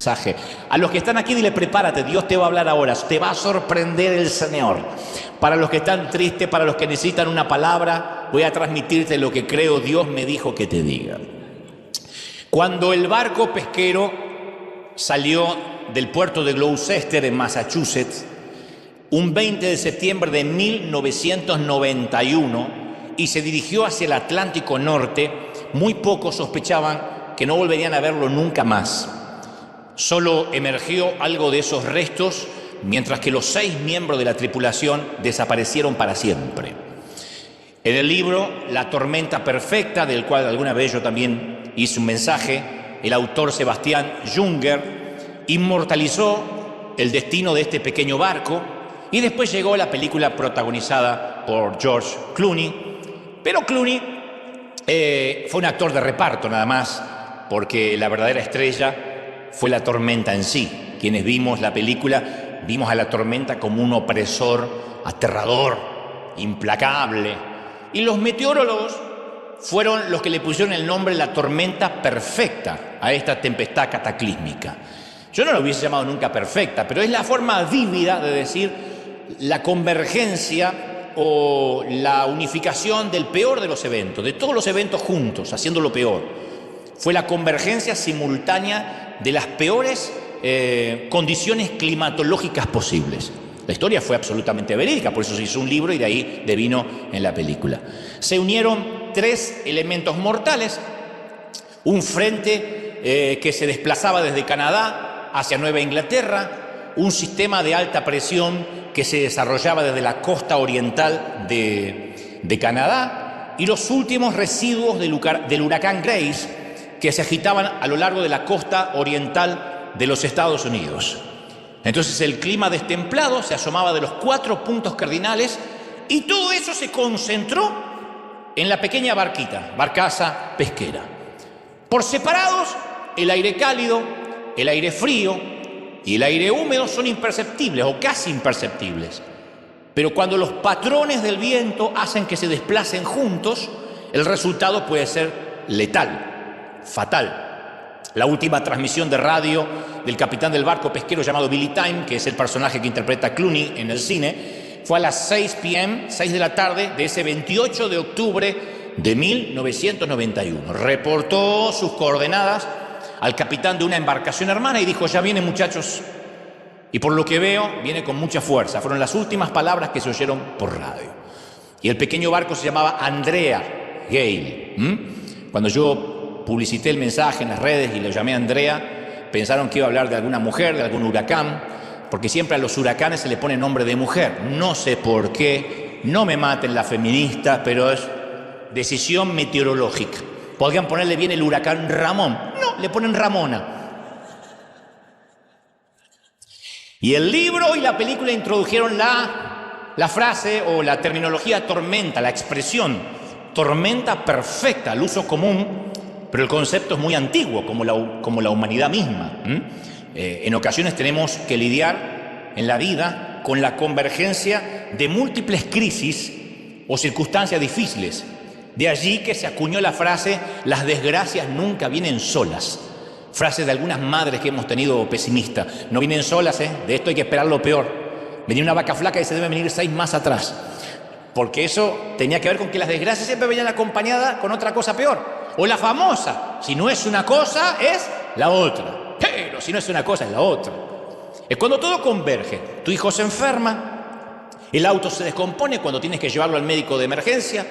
mensaje. A los que están aquí, dile: prepárate, Dios te va a hablar ahora, te va a sorprender el Señor. Para los que están tristes, para los que necesitan una palabra, voy a transmitirte lo que creo Dios me dijo que te diga. Cuando el barco pesquero salió del puerto de Gloucester, en Massachusetts, un 20 de septiembre de 1991, y se dirigió hacia el Atlántico Norte, muy pocos sospechaban que no volverían a verlo nunca más. Solo emergió algo de esos restos, mientras que los 6 miembros de la tripulación desaparecieron para siempre. En el libro La tormenta perfecta, del cual alguna vez yo también hice un mensaje, el autor Sebastián Junger inmortalizó el destino de este pequeño barco, y después llegó la película protagonizada por George Clooney. Pero Clooney fue un actor de reparto nada más, porque la verdadera estrella fue la tormenta en sí. Quienes vimos la película, vimos a la tormenta como un opresor aterrador, implacable. Y los meteorólogos fueron los que le pusieron el nombre la tormenta perfecta a esta tempestad cataclísmica. Yo no lo hubiese llamado nunca perfecta, pero es la forma vívida de decir la convergencia o la unificación del peor de los eventos, de todos los eventos juntos, haciendo lo peor. Fue la convergencia simultánea de las peores condiciones climatológicas posibles. La historia fue absolutamente verídica, por eso se hizo un libro y de ahí devino en la película. Se unieron 3 elementos mortales: un frente que se desplazaba desde Canadá hacia Nueva Inglaterra, un sistema de alta presión que se desarrollaba desde la costa oriental de Canadá, y los últimos residuos del huracán Grace, que se agitaban a lo largo de la costa oriental de los Estados Unidos. Entonces el clima destemplado se asomaba de los 4 puntos cardinales, y todo eso se concentró en la pequeña barcaza pesquera. Por separados, el aire cálido, el aire frío y el aire húmedo son imperceptibles o casi imperceptibles. Pero cuando los patrones del viento hacen que se desplacen juntos, el resultado puede ser letal, fatal. La última transmisión de radio del capitán del barco pesquero llamado Billy Time, que es el personaje que interpreta Clooney en el cine, fue a las 6 p.m., 6 de la tarde de ese 28 de octubre de 1991. Reportó sus coordenadas al capitán de una embarcación hermana y dijo: ya viene, muchachos. Y por lo que veo, viene con mucha fuerza. Fueron las últimas palabras que se oyeron por radio. Y el pequeño barco se llamaba Andrea Gale. Cuando yo publicité el mensaje en las redes y lo llamé Andrea, pensaron que iba a hablar de alguna mujer, de algún huracán, porque siempre a los huracanes se le pone nombre de mujer. No sé por qué, no me maten las feministas, pero es decisión meteorológica. Podrían ponerle bien el huracán Ramón. No, le ponen Ramona. Y el libro y la película introdujeron la frase o la terminología tormenta, la expresión tormenta perfecta, al uso común, pero el concepto es muy antiguo, como la humanidad misma. En ocasiones tenemos que lidiar en la vida con la convergencia de múltiples crisis o circunstancias difíciles. De allí que se acuñó la frase: las desgracias nunca vienen solas. Frase de algunas madres que hemos tenido pesimistas. No vienen solas, de esto hay que esperar lo peor. Venía una vaca flaca y se debe venir 6 más atrás. Porque eso tenía que ver con que las desgracias siempre venían acompañadas con otra cosa peor. O la famosa: si no es una cosa, es la otra. Pero si no es una cosa, es la otra. Es cuando todo converge. Tu hijo se enferma, el auto se descompone cuando tienes que llevarlo al médico de emergencia,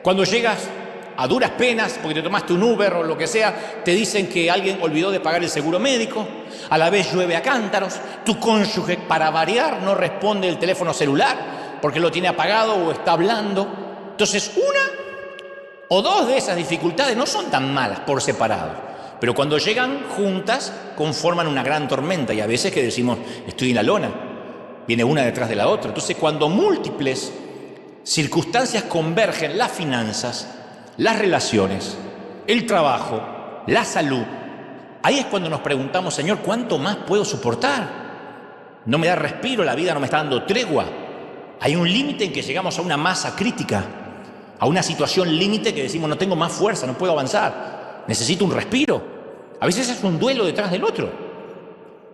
cuando llegas a duras penas porque te tomaste un Uber o lo que sea, te dicen que alguien olvidó de pagar el seguro médico, a la vez llueve a cántaros, tu cónyuge, para variar, no responde el teléfono celular porque lo tiene apagado o está hablando. Entonces, una o 2 de esas dificultades no son tan malas por separado, pero cuando llegan juntas conforman una gran tormenta, y a veces que decimos: estoy en la lona, viene una detrás de la otra. Entonces, cuando múltiples circunstancias convergen, las finanzas, las relaciones, el trabajo, la salud, ahí es cuando nos preguntamos: Señor, ¿cuánto más puedo soportar? No me da respiro, la vida no me está dando tregua. Hay un límite en que llegamos a una masa crítica, a una situación límite que decimos: no tengo más fuerza, no puedo avanzar, necesito un respiro. A veces es un duelo detrás del otro.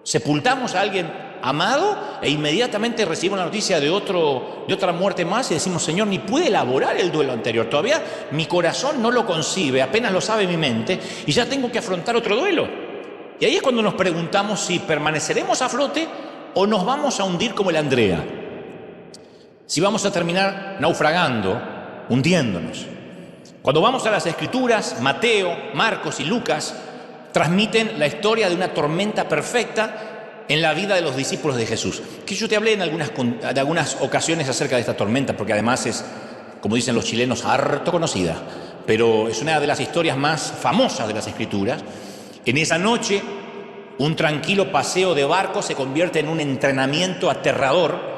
Sepultamos a alguien amado e inmediatamente recibimos la noticia de otra muerte más y decimos, Señor, ni pude elaborar el duelo anterior. Todavía mi corazón no lo concibe, apenas lo sabe mi mente y ya tengo que afrontar otro duelo. Y ahí es cuando nos preguntamos si permaneceremos a flote o nos vamos a hundir como el Andrea. Si vamos a terminar naufragando, hundiéndonos. Cuando vamos a las Escrituras, Mateo, Marcos y Lucas transmiten la historia de una tormenta perfecta en la vida de los discípulos de Jesús. Que yo te hablé en algunas ocasiones acerca de esta tormenta, porque además es, como dicen los chilenos, harto conocida, pero es una de las historias más famosas de las Escrituras. En esa noche, un tranquilo paseo de barco se convierte en un entrenamiento aterrador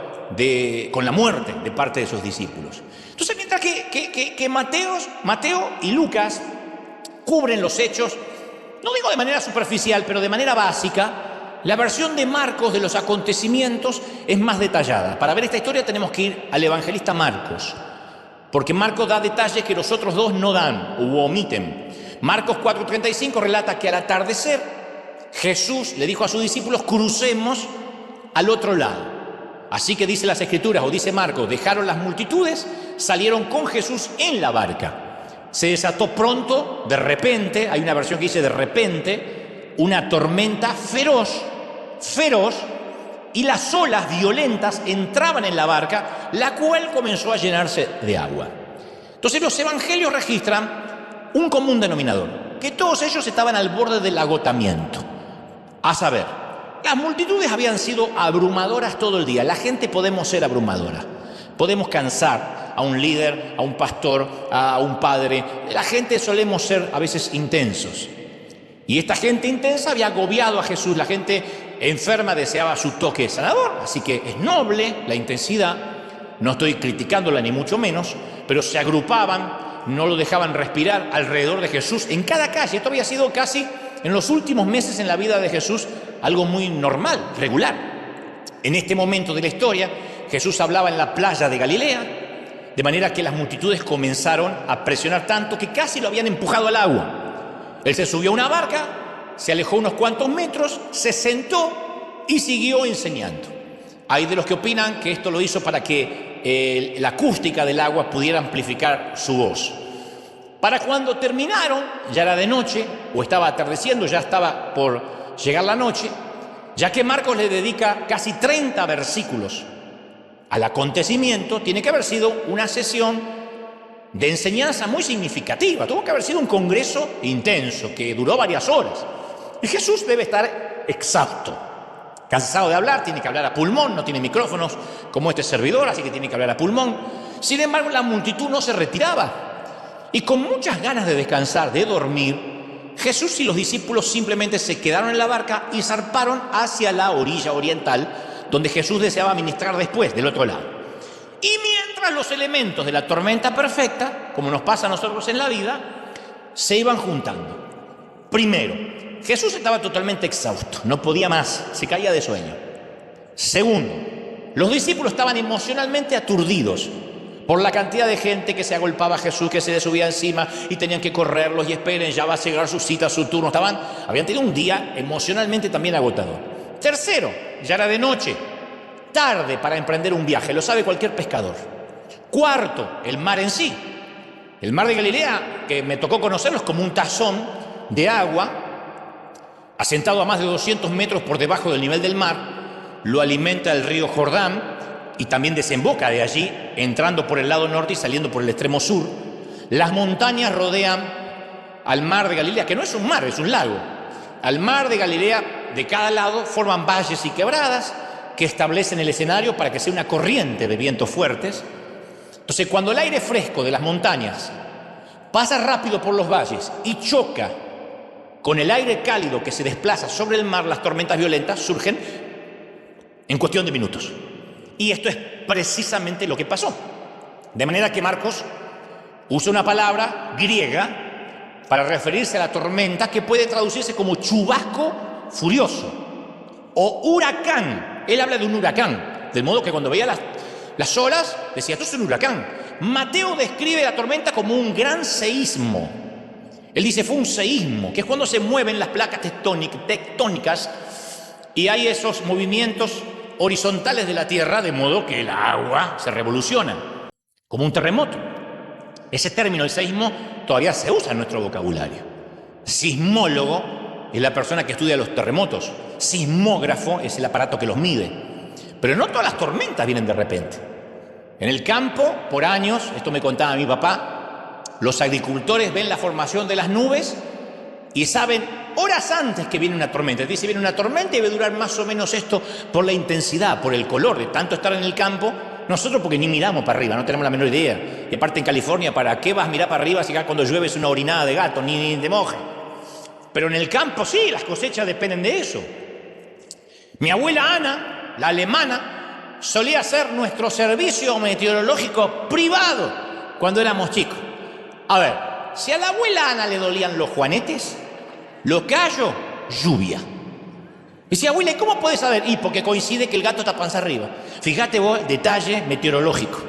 con la muerte de parte de sus discípulos. Entonces, mientras que Mateo y Lucas cubren los hechos, no digo de manera superficial, pero de manera básica, la versión de Marcos de los acontecimientos es más detallada. Para ver esta historia tenemos que ir al evangelista Marcos, porque Marcos da detalles que los otros dos no dan u omiten. Marcos 4:35 relata que al atardecer Jesús le dijo a sus discípulos, crucemos al otro lado. Así que dice las Escrituras, o dice Marcos, dejaron las multitudes, salieron con Jesús en la barca. Se desató pronto, de repente, hay una versión que dice de repente, una tormenta feroz, y las olas violentas entraban en la barca, la cual comenzó a llenarse de agua. Entonces los evangelios registran un común denominador, que todos ellos estaban al borde del agotamiento. A saber, las multitudes habían sido abrumadoras todo el día. La gente podemos ser abrumadora, podemos cansar a un líder, a un pastor, a un padre. La gente solemos ser a veces intensos. Y esta gente intensa había agobiado a Jesús. La gente enferma deseaba su toque sanador. Así que es noble la intensidad. No estoy criticándola ni mucho menos, pero se agrupaban, no lo dejaban respirar alrededor de Jesús en cada calle. Esto había sido casi en los últimos meses en la vida de Jesús algo muy normal, regular. En este momento de la historia, Jesús hablaba en la playa de Galilea, de manera que las multitudes comenzaron a presionar tanto que casi lo habían empujado al agua. Él se subió a una barca, se alejó unos cuantos metros, se sentó y siguió enseñando. Hay de los que opinan que esto lo hizo para que la acústica del agua pudiera amplificar su voz. Para cuando terminaron, ya era de noche, o estaba atardeciendo, ya estaba por llegar la noche, ya que Marcos le dedica casi 30 versículos al acontecimiento, tiene que haber sido una sesión de enseñanza muy significativa. Tuvo que haber sido un congreso intenso que duró varias horas. Y Jesús debe estar exhausto, cansado de hablar, tiene que hablar a pulmón, no tiene micrófonos como este servidor, así que tiene que hablar a pulmón. Sin embargo, la multitud no se retiraba. Y con muchas ganas de descansar, de dormir, Jesús y los discípulos simplemente se quedaron en la barca y zarparon hacia la orilla oriental, donde Jesús deseaba ministrar después, del otro lado. Y mientras los elementos de la tormenta perfecta, como nos pasa a nosotros en la vida, se iban juntando. Primero, Jesús estaba totalmente exhausto, no podía más, se caía de sueño. Segundo, los discípulos estaban emocionalmente aturdidos por la cantidad de gente que se agolpaba a Jesús, que se le subía encima y tenían que correrlos y esperen, ya va a llegar su cita, su turno. Habían tenido un día emocionalmente también agotador. Tercero, ya era de noche, tarde para emprender un viaje, lo sabe cualquier pescador. Cuarto, el mar en sí. El mar de Galilea, que me tocó conocerlo, es como un tazón de agua, asentado a más de 200 metros por debajo del nivel del mar, lo alimenta el río Jordán y también desemboca de allí, entrando por el lado norte y saliendo por el extremo sur. Las montañas rodean al mar de Galilea, que no es un mar, es un lago. Al mar de Galilea, de cada lado, forman valles y quebradas que establecen el escenario para que sea una corriente de vientos fuertes. Entonces, cuando el aire fresco de las montañas pasa rápido por los valles y choca con el aire cálido que se desplaza sobre el mar, las tormentas violentas surgen en cuestión de minutos. Y esto es precisamente lo que pasó. De manera que Marcos usa una palabra griega para referirse a la tormenta que puede traducirse como chubasco furioso o huracán. Él habla de un huracán, del modo que cuando veía las olas decía, esto es un huracán. Mateo describe la tormenta como un gran seísmo. Él dice, fue un seísmo, que es cuando se mueven las placas tectónicas y hay esos movimientos horizontales de la Tierra, de modo que el agua se revoluciona, como un terremoto. Ese término, el seísmo, todavía se usa en nuestro vocabulario. Sismólogo es la persona que estudia los terremotos. Sismógrafo es el aparato que los mide. Pero no todas las tormentas vienen de repente. En el campo, por años, esto me contaba mi papá, los agricultores ven la formación de las nubes y saben horas antes que viene una tormenta. Dice, viene una tormenta y debe durar más o menos esto por la intensidad, por el color de tanto estar en el campo. Nosotros porque ni miramos para arriba, no tenemos la menor idea. Y aparte en California, ¿para qué vas a mirar para arriba si acá cuando llueve es una orinada de gato, ni de moja? Pero en el campo sí, las cosechas dependen de eso. Mi abuela Ana, la alemana, solía hacer nuestro servicio meteorológico privado cuando éramos chicos. A ver, si a la abuela Ana le dolían los juanetes, lo callo, lluvia. Y dice, abuela, ¿y cómo puedes saber? Y porque coincide que el gato está panza arriba. Fíjate vos, detalle meteorológico.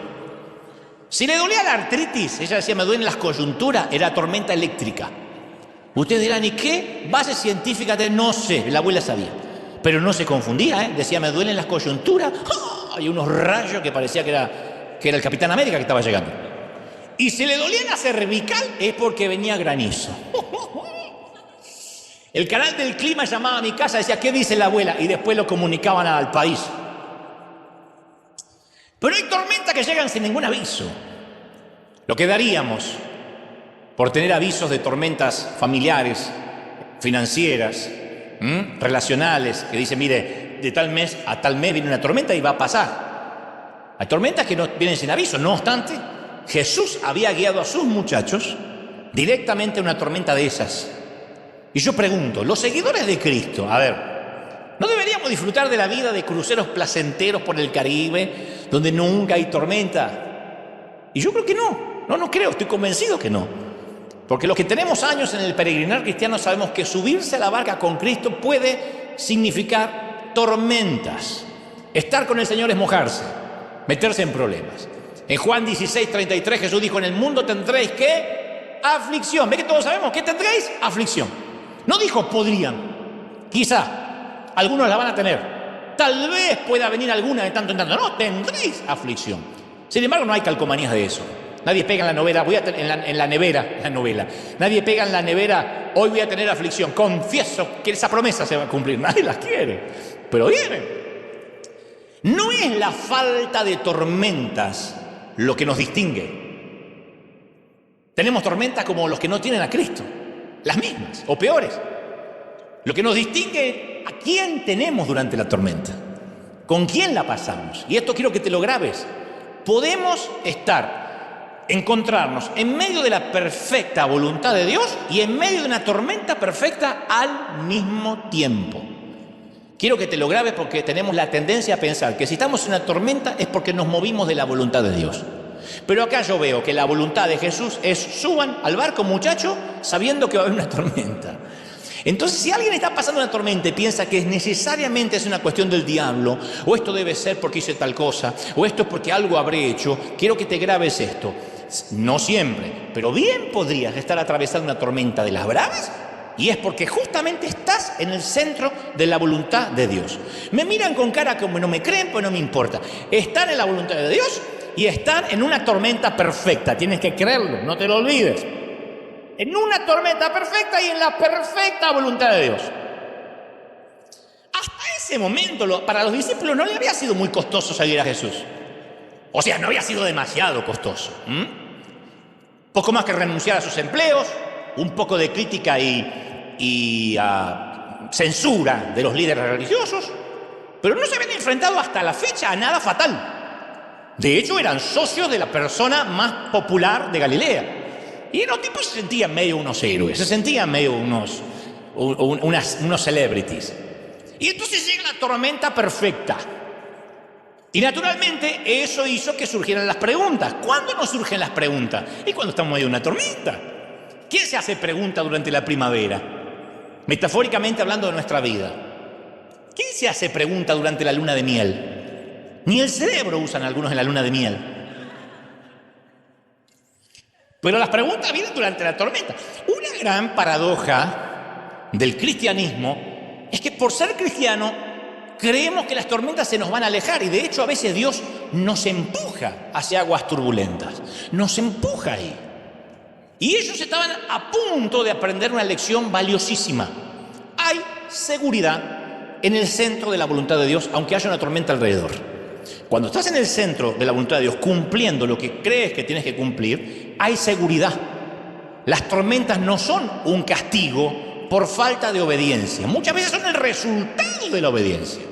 Si le dolía la artritis, ella decía, me duelen las coyunturas, era tormenta eléctrica. Ustedes dirán, ¿y qué base científica? No sé, la abuela sabía. Pero no se confundía, ¿eh? Decía, me duelen las coyunturas. ¡Oh! Hay unos rayos que parecía que era el Capitán América que estaba llegando. Y si le dolía la cervical, es porque venía granizo. El canal del clima llamaba a mi casa, decía, ¿qué dice la abuela? Y después lo comunicaban al país. Pero hay tormentas que llegan sin ningún aviso. Lo que daríamos por tener avisos de tormentas familiares, financieras, relacionales, que dicen, mire, de tal mes a tal mes viene una tormenta y va a pasar. Hay tormentas que no vienen sin aviso. No obstante, Jesús había guiado a sus muchachos directamente a una tormenta de esas. Y yo pregunto, los seguidores de Cristo, a ver, ¿no deberíamos disfrutar de la vida de cruceros placenteros por el Caribe, donde nunca hay tormenta? Y yo creo que no creo, estoy convencido que no. Porque los que tenemos años en el peregrinar cristiano sabemos que subirse a la barca con Cristo puede significar tormentas. Estar con el Señor es mojarse, meterse en problemas. En Juan 16:33 Jesús dijo, en el mundo tendréis ¿qué? Aflicción. ¿Ve que todos sabemos? ¿Qué tendréis? Aflicción. No dijo podrían, quizá, algunos la van a tener. Tal vez pueda venir alguna de tanto en tanto. No, tendréis aflicción. Sin embargo, no hay calcomanías de eso. Nadie pega en la novela, nadie pega en la nevera, hoy voy a tener aflicción. Confieso que esa promesa se va a cumplir. Nadie las quiere, pero vienen. No es la falta de tormentas lo que nos distingue. Tenemos tormentas como los que no tienen a Cristo. Las mismas, o peores. Lo que nos distingue a quién tenemos durante la tormenta, con quién la pasamos. Y esto quiero que te lo grabes. Podemos encontrarnos en medio de la perfecta voluntad de Dios y en medio de una tormenta perfecta al mismo tiempo. Quiero que te lo grabes porque tenemos la tendencia a pensar que si estamos en una tormenta es porque nos movimos de la voluntad de Dios. Pero acá yo veo que la voluntad de Jesús es suban al barco, muchacho, sabiendo que va a haber una tormenta. Entonces, si alguien está pasando una tormenta y piensa que necesariamente es una cuestión del diablo, o esto debe ser porque hice tal cosa, o esto es porque algo habré hecho, quiero que te grabes esto. No siempre, pero bien podrías estar atravesando una tormenta de las bravas, y es porque justamente estás en el centro de la voluntad de Dios. Me miran con cara como no me creen, pues no me importa. Están en la voluntad de Dios y están en una tormenta perfecta. Tienes que creerlo, no te lo olvides. En una tormenta perfecta y en la perfecta voluntad de Dios. Hasta ese momento, para los discípulos no le había sido muy costoso seguir a Jesús. O sea, no había sido demasiado costoso. Poco más que renunciar a sus empleos, un poco de crítica y censura de los líderes religiosos, pero no se habían enfrentado hasta la fecha a nada fatal. De hecho, eran socios de la persona más popular de Galilea. Y los tipos se sentían medio unos héroes, se sentían medio unos celebrities. Y entonces llega la tormenta perfecta. Y naturalmente eso hizo que surgieran las preguntas. ¿Cuándo nos surgen las preguntas? Y cuando estamos en medio de una tormenta. ¿Quién se hace preguntas durante la primavera? Metafóricamente hablando de nuestra vida. ¿Quién se hace preguntas durante la luna de miel? Ni el cerebro usan algunos en la luna de miel. Pero las preguntas vienen durante la tormenta. Una gran paradoja del cristianismo es que por ser cristiano creemos que las tormentas se nos van a alejar y de hecho a veces Dios nos empuja hacia aguas turbulentas, nos empuja ahí. Y ellos estaban a punto de aprender una lección valiosísima. Hay seguridad en el centro de la voluntad de Dios, aunque haya una tormenta alrededor. Cuando estás en el centro de la voluntad de Dios, cumpliendo lo que crees que tienes que cumplir, hay seguridad. Las tormentas no son un castigo por falta de obediencia. Muchas veces son el resultado de la obediencia.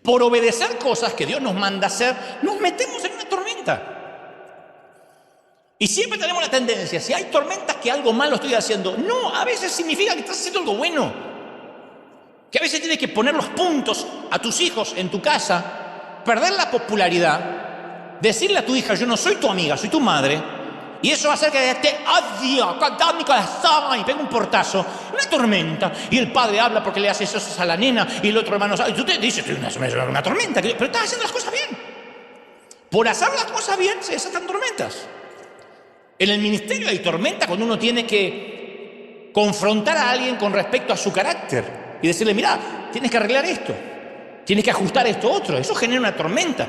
Por obedecer cosas que Dios nos manda hacer, nos metemos en una tormenta. Y siempre tenemos la tendencia, si hay tormentas, que algo malo estoy haciendo. No, a veces significa que estás haciendo algo bueno. Que a veces tienes que poner los puntos a tus hijos en tu casa, perder la popularidad, decirle a tu hija, yo no soy tu amiga, soy tu madre, y eso va a hacer que te odio, con mi corazón, y pega un portazo, una tormenta, y el padre habla porque le hace eso a la nena, y el otro hermano sabe, y tú te dices, una tormenta, pero estás haciendo las cosas bien. Por hacer las cosas bien se desatan tormentas. En el ministerio hay tormenta cuando uno tiene que confrontar a alguien con respecto a su carácter y decirle, mira, tienes que arreglar esto, tienes que ajustar esto otro. Eso genera una tormenta.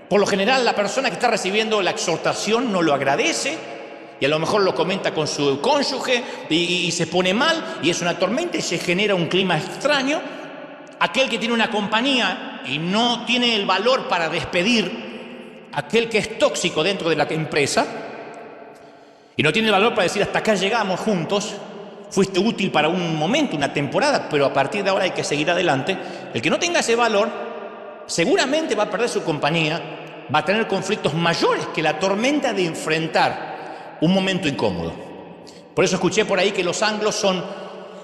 Por lo general la persona que está recibiendo la exhortación no lo agradece y a lo mejor lo comenta con su cónyuge y se pone mal y es una tormenta y se genera un clima extraño. Aquel que tiene una compañía y no tiene el valor para despedir, aquel que es tóxico dentro de la empresa y no tiene el valor para decir hasta acá llegamos juntos, fuiste útil para un momento, una temporada, pero a partir de ahora hay que seguir adelante. El que no tenga ese valor seguramente va a perder su compañía, va a tener conflictos mayores que la tormenta de enfrentar un momento incómodo. Por eso escuché por ahí que los anglos son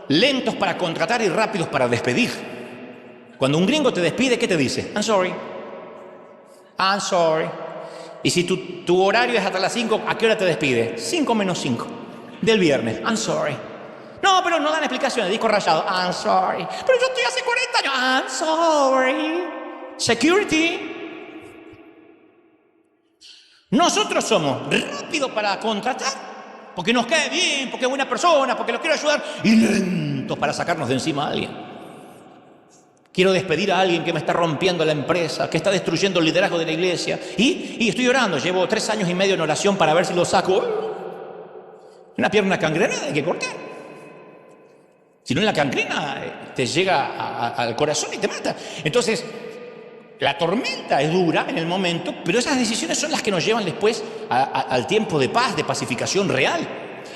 lentos para contratar y rápidos para despedir. Cuando un gringo te despide, ¿qué te dice? I'm sorry. I'm sorry. Y si tu horario es hasta las 5, ¿a qué hora te despide? 5 menos 5 del viernes. I'm sorry. No, pero no dan explicaciones, disco rayado. I'm sorry. Pero yo estoy hace 40 años. I'm sorry. Security. Nosotros somos rápidos para contratar, porque nos cae bien, porque es buena persona, porque los quiero ayudar, y lentos para sacarnos de encima a alguien. Quiero despedir a alguien que me está rompiendo la empresa, que está destruyendo el liderazgo de la iglesia. Y estoy orando, llevo 3 años y medio en oración para ver si lo saco. Una pierna cangrenada hay que cortar. Si no, la gangrena te llega al corazón y te mata. Entonces, la tormenta es dura en el momento, pero esas decisiones son las que nos llevan después al tiempo de paz, de pacificación real.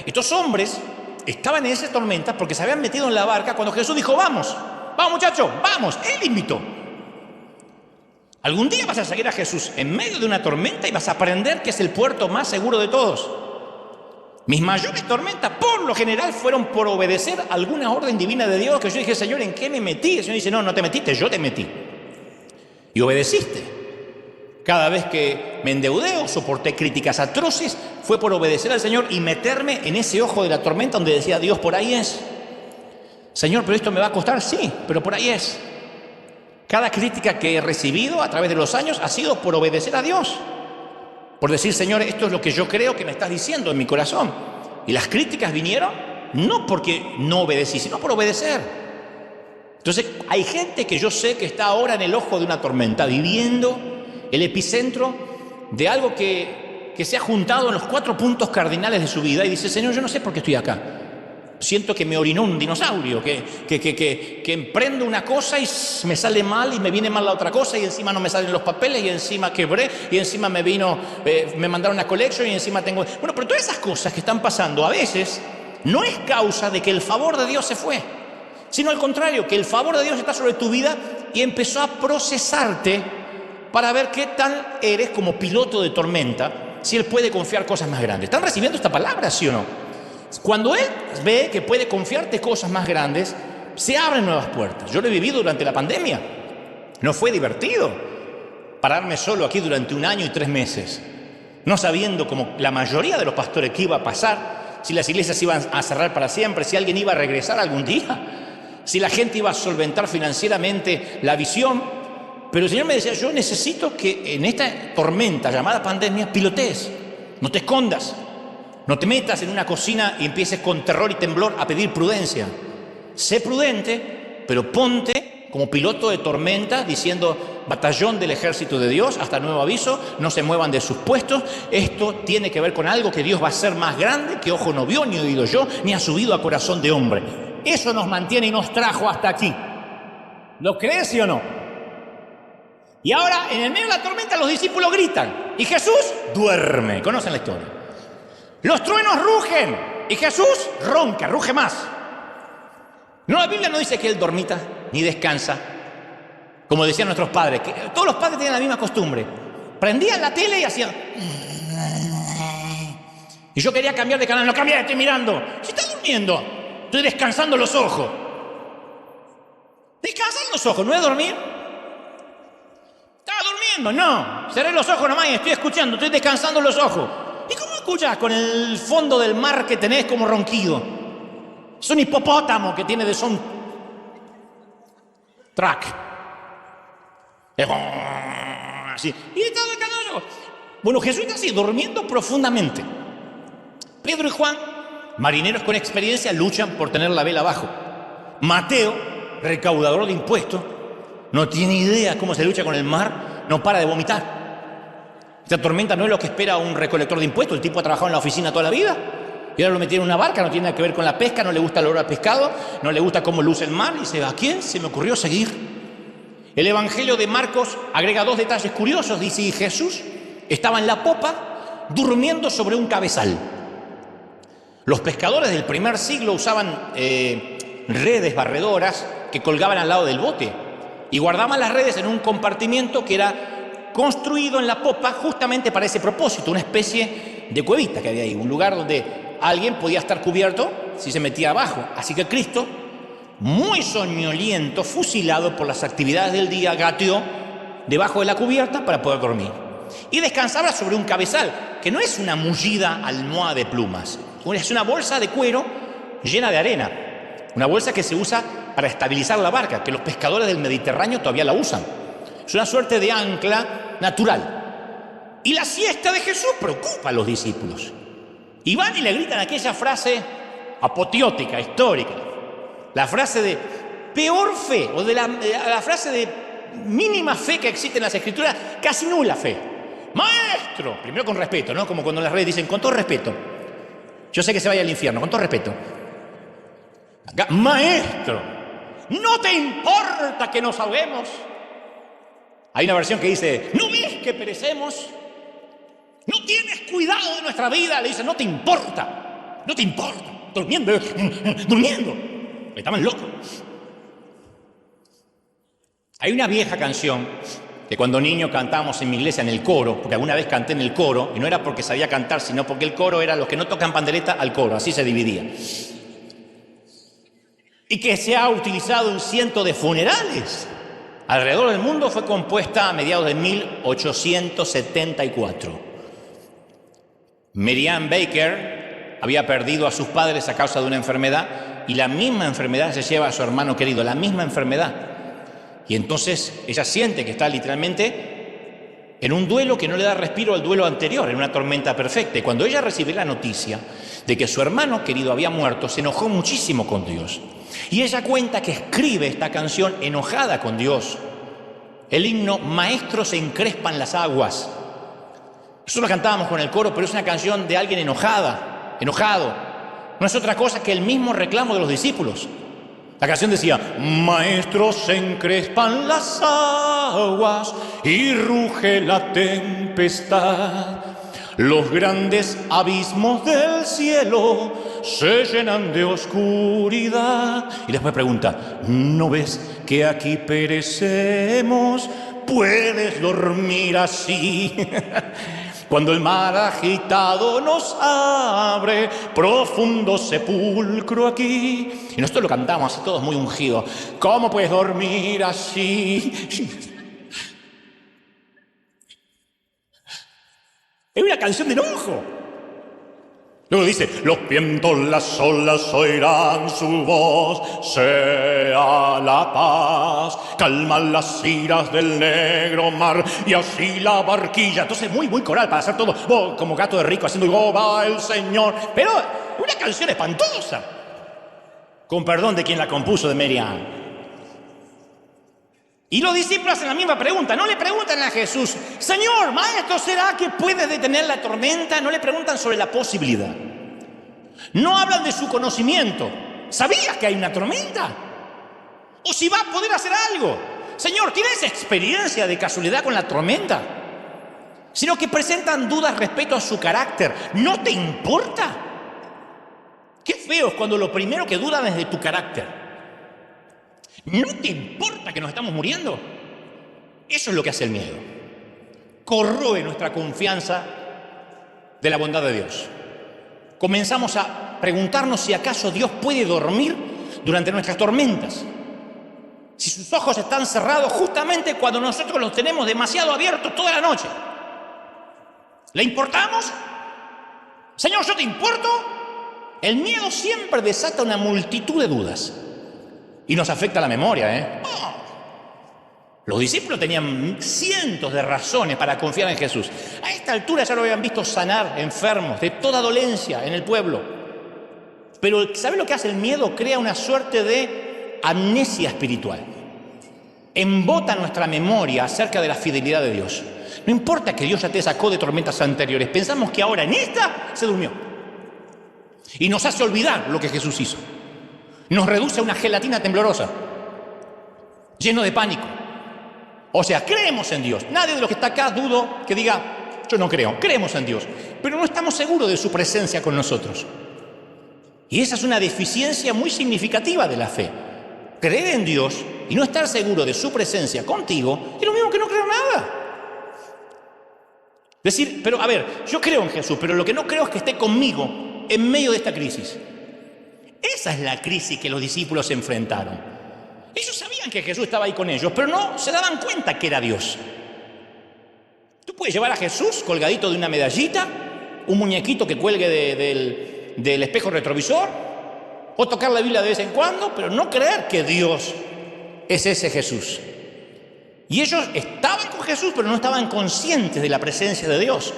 Estos hombres estaban en esa tormenta porque se habían metido en la barca cuando Jesús dijo, vamos muchachos, vamos. Él invitó. Algún día vas a seguir a Jesús en medio de una tormenta y vas a aprender que es el puerto más seguro de todos. Mis mayores tormentas, por lo general, fueron por obedecer alguna orden divina de Dios, que yo dije, Señor, ¿en qué me metí? El Señor dice, no te metiste, yo te metí. Y obedeciste. Cada vez que me endeudé o soporté críticas atroces, fue por obedecer al Señor y meterme en ese ojo de la tormenta donde decía, Dios, por ahí es. Señor, pero esto me va a costar, sí, pero por ahí es. Cada crítica que he recibido a través de los años ha sido por obedecer a Dios. Por decir, Señor, esto es lo que yo creo que me estás diciendo en mi corazón. Y las críticas vinieron no porque no obedecí, sino por obedecer. Entonces, hay gente que yo sé que está ahora en el ojo de una tormenta, viviendo el epicentro de algo que se ha juntado en los 4 puntos cardinales de su vida y dice, Señor, yo no sé por qué estoy acá. Siento que me orinó un dinosaurio, que emprendo una cosa y me sale mal y me viene mal la otra cosa y encima no me salen los papeles y encima quebré y encima me mandaron a collection y encima tengo... Bueno, pero todas esas cosas que están pasando a veces no es causa de que el favor de Dios se fue, sino al contrario, que el favor de Dios está sobre tu vida y empezó a procesarte para ver qué tal eres como piloto de tormenta, si Él puede confiar cosas más grandes. ¿Están recibiendo esta palabra, sí o no? Cuando Él ve que puede confiarte cosas más grandes, se abren nuevas puertas. Yo lo he vivido durante la pandemia. No fue divertido pararme solo aquí durante 1 año y 3 meses, no sabiendo, como la mayoría de los pastores, qué iba a pasar, si las iglesias iban a cerrar para siempre, si alguien iba a regresar algún día, si la gente iba a solventar financieramente la visión. Pero el Señor me decía, yo necesito que en esta tormenta llamada pandemia pilotees, no te escondas. No te metas en una cocina y empieces con terror y temblor a pedir prudencia. Sé prudente, pero ponte como piloto de tormenta, diciendo: batallón del ejército de Dios, hasta nuevo aviso, no se muevan de sus puestos. Esto tiene que ver con algo que Dios va a hacer más grande, que ojo no vio, ni oído yo, ni ha subido a corazón de hombre. Eso nos mantiene y nos trajo hasta aquí. ¿Lo crees, sí o no? Y ahora, en el medio de la tormenta, los discípulos gritan y Jesús duerme. ¿Conocen la historia? Los truenos rugen y Jesús ronca, ruge más. No, la Biblia no dice que él dormita ni descansa, como decían nuestros padres, que todos los padres tenían la misma costumbre. Prendían la tele y hacían... Y yo quería cambiar de canal. No cambié, estoy mirando. Si estás durmiendo, estoy descansando los ojos. Descansar los ojos, ¿no es dormir? Estaba durmiendo, no. Cerré los ojos nomás y estoy escuchando, estoy descansando los ojos. ¿Y cómo escuchas con el fondo del mar que tenés como ronquido? Es un hipopótamo que tiene de son track. Así. Y estaba descansando los ojos. Bueno, Jesús está así, durmiendo profundamente. Pedro y Juan, marineros con experiencia, luchan por tener la vela abajo. Mateo, recaudador de impuestos, no tiene idea cómo se lucha con el mar, no para de vomitar. Esta tormenta no es lo que espera un recolector de impuestos. El tipo ha trabajado en la oficina toda la vida y ahora lo metieron en una barca, no tiene nada que ver con la pesca, no le gusta el olor a pescado, no le gusta cómo luce el mar. Y dice: ¿a quién se me ocurrió seguir? El Evangelio de Marcos agrega dos detalles curiosos. Dice: y Jesús estaba en la popa durmiendo sobre un cabezal. Los pescadores del primer siglo usaban redes barredoras que colgaban al lado del bote y guardaban las redes en un compartimiento que era construido en la popa justamente para ese propósito, una especie de cuevita que había ahí, un lugar donde alguien podía estar cubierto si se metía abajo. Así que Cristo, muy soñoliento, fusilado por las actividades del día, gateó debajo de la cubierta para poder dormir. Y descansaba sobre un cabezal, que no es una mullida almohada de plumas, es una bolsa de cuero llena de arena, una bolsa que se usa para estabilizar la barca, que los pescadores del Mediterráneo todavía la usan. Es una suerte de ancla natural. Y la siesta de Jesús preocupa a los discípulos. Y van y le gritan aquella frase apoteótica, histórica, la frase de peor fe, o de la frase de mínima fe que existe en las Escrituras, casi nula fe. Maestro, primero con respeto, ¿no? Como cuando en las redes dicen: con todo respeto. Yo sé que se vaya al infierno, con todo respeto. Acá, maestro, ¿no te importa que nos ahoguemos? Hay una versión que dice: ¿no ves que perecemos? ¿No tienes cuidado de nuestra vida? Le dice: no te importa, no te importa. Durmiendo. Estaban locos. Hay una vieja canción que cuando niño cantábamos en mi iglesia en el coro, porque alguna vez canté en el coro, y no era porque sabía cantar, sino porque el coro era los que no tocan pandereta al coro, así se dividía. Y que se ha utilizado en cientos de funerales alrededor del mundo. Fue compuesta a mediados de 1874. Mary Ann Baker había perdido a sus padres a causa de una enfermedad, y la misma enfermedad se lleva a su hermano querido, la misma enfermedad. Y entonces ella siente que está literalmente en un duelo que no le da respiro al duelo anterior, en una tormenta perfecta. Y cuando ella recibe la noticia de que su hermano querido había muerto, se enojó muchísimo con Dios. Y ella cuenta que escribe esta canción enojada con Dios. El himno Maestro se encrespan las aguas. Eso lo cantábamos con el coro, pero es una canción de alguien enojado. No es otra cosa que el mismo reclamo de los discípulos. La canción decía: Maestro, se encrespan las aguas y ruge la tempestad. Los grandes abismos del cielo se llenan de oscuridad. Y después pregunta: ¿no ves que aquí perecemos? ¿Puedes dormir así? Cuando el mar agitado nos abre profundo sepulcro aquí. Y nosotros lo cantamos así todos muy ungidos. ¿Cómo puedes dormir así? Es una canción de enojo. Luego dice: los vientos, las olas oirán su voz, sea la paz, calma las iras del negro mar, y así la barquilla. Entonces muy coral para hacer todo como gato de rico, haciendo "oh, va el Señor". Pero una canción espantosa, con perdón de quien la compuso, de Mary Ann. Y los discípulos hacen la misma pregunta. No le preguntan a Jesús, Señor, Maestro, ¿será que puedes detener la tormenta? No le preguntan sobre la posibilidad. No hablan de su conocimiento. ¿Sabías que hay una tormenta? ¿O si va a poder hacer algo? Señor, ¿tienes experiencia de casualidad con la tormenta? Sino que presentan dudas respecto a su carácter. ¿No te importa? Qué feo es cuando lo primero que dudan es de tu carácter. ¿No te importa que nos estamos muriendo? Eso es lo que hace el miedo. Corroe nuestra confianza de la bondad de Dios. Comenzamos a preguntarnos si acaso Dios puede dormir durante nuestras tormentas. Si sus ojos están cerrados justamente cuando nosotros los tenemos demasiado abiertos toda la noche. ¿Le importamos? Señor, ¿yo te importo? El miedo siempre desata una multitud de dudas. Y nos afecta la memoria, Los discípulos tenían cientos de razones para confiar en Jesús. A esta altura ya lo habían visto sanar enfermos de toda dolencia en el pueblo. Pero ¿sabe lo que hace el miedo? Crea una suerte de amnesia espiritual. Embota nuestra memoria acerca de la fidelidad de Dios. No importa que Dios ya te sacó de tormentas anteriores. Pensamos que ahora en esta se durmió. Y nos hace olvidar lo que Jesús hizo. Nos reduce a una gelatina temblorosa, lleno de pánico. O sea, creemos en Dios. Nadie de los que está acá dudo que diga, yo no creo. Creemos en Dios, pero no estamos seguros de su presencia con nosotros. Y esa es una deficiencia muy significativa de la fe. Creer en Dios y no estar seguro de su presencia contigo es lo mismo que no creer nada. Decir, pero a ver, yo creo en Jesús, pero lo que no creo es que esté conmigo en medio de esta crisis. Esa es la crisis que los discípulos se enfrentaron. Ellos sabían que Jesús estaba ahí con ellos, pero no se daban cuenta que era Dios. Tú puedes llevar a Jesús colgadito de una medallita, un muñequito que cuelgue del espejo retrovisor, o tocar la Biblia de vez en cuando, pero no creer que Dios es ese Jesús. Y ellos estaban con Jesús, pero no estaban conscientes de la presencia de Dios.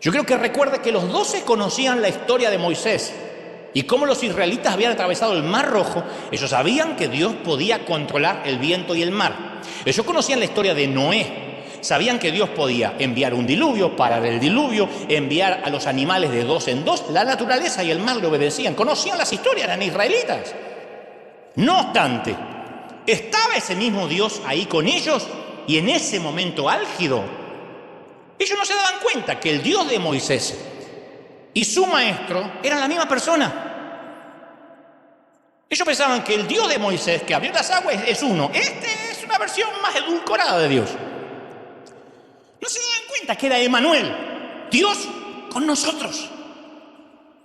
Yo creo que recuerda que los 12 conocían la historia de Moisés. Y cómo los israelitas habían atravesado el Mar Rojo, ellos sabían que Dios podía controlar el viento y el mar. Ellos conocían la historia de Noé, sabían que Dios podía enviar un diluvio, parar el diluvio, enviar a los animales de 2 en 2, la naturaleza y el mar le obedecían. Conocían las historias, eran israelitas. No obstante, estaba ese mismo Dios ahí con ellos y en ese momento álgido, ellos no se daban cuenta que el Dios de Moisés y su maestro eran la misma persona. Ellos pensaban que el Dios de Moisés, que abrió las aguas, es uno. Este es una versión más edulcorada de Dios. No se daban cuenta que era Emanuel, Dios con nosotros.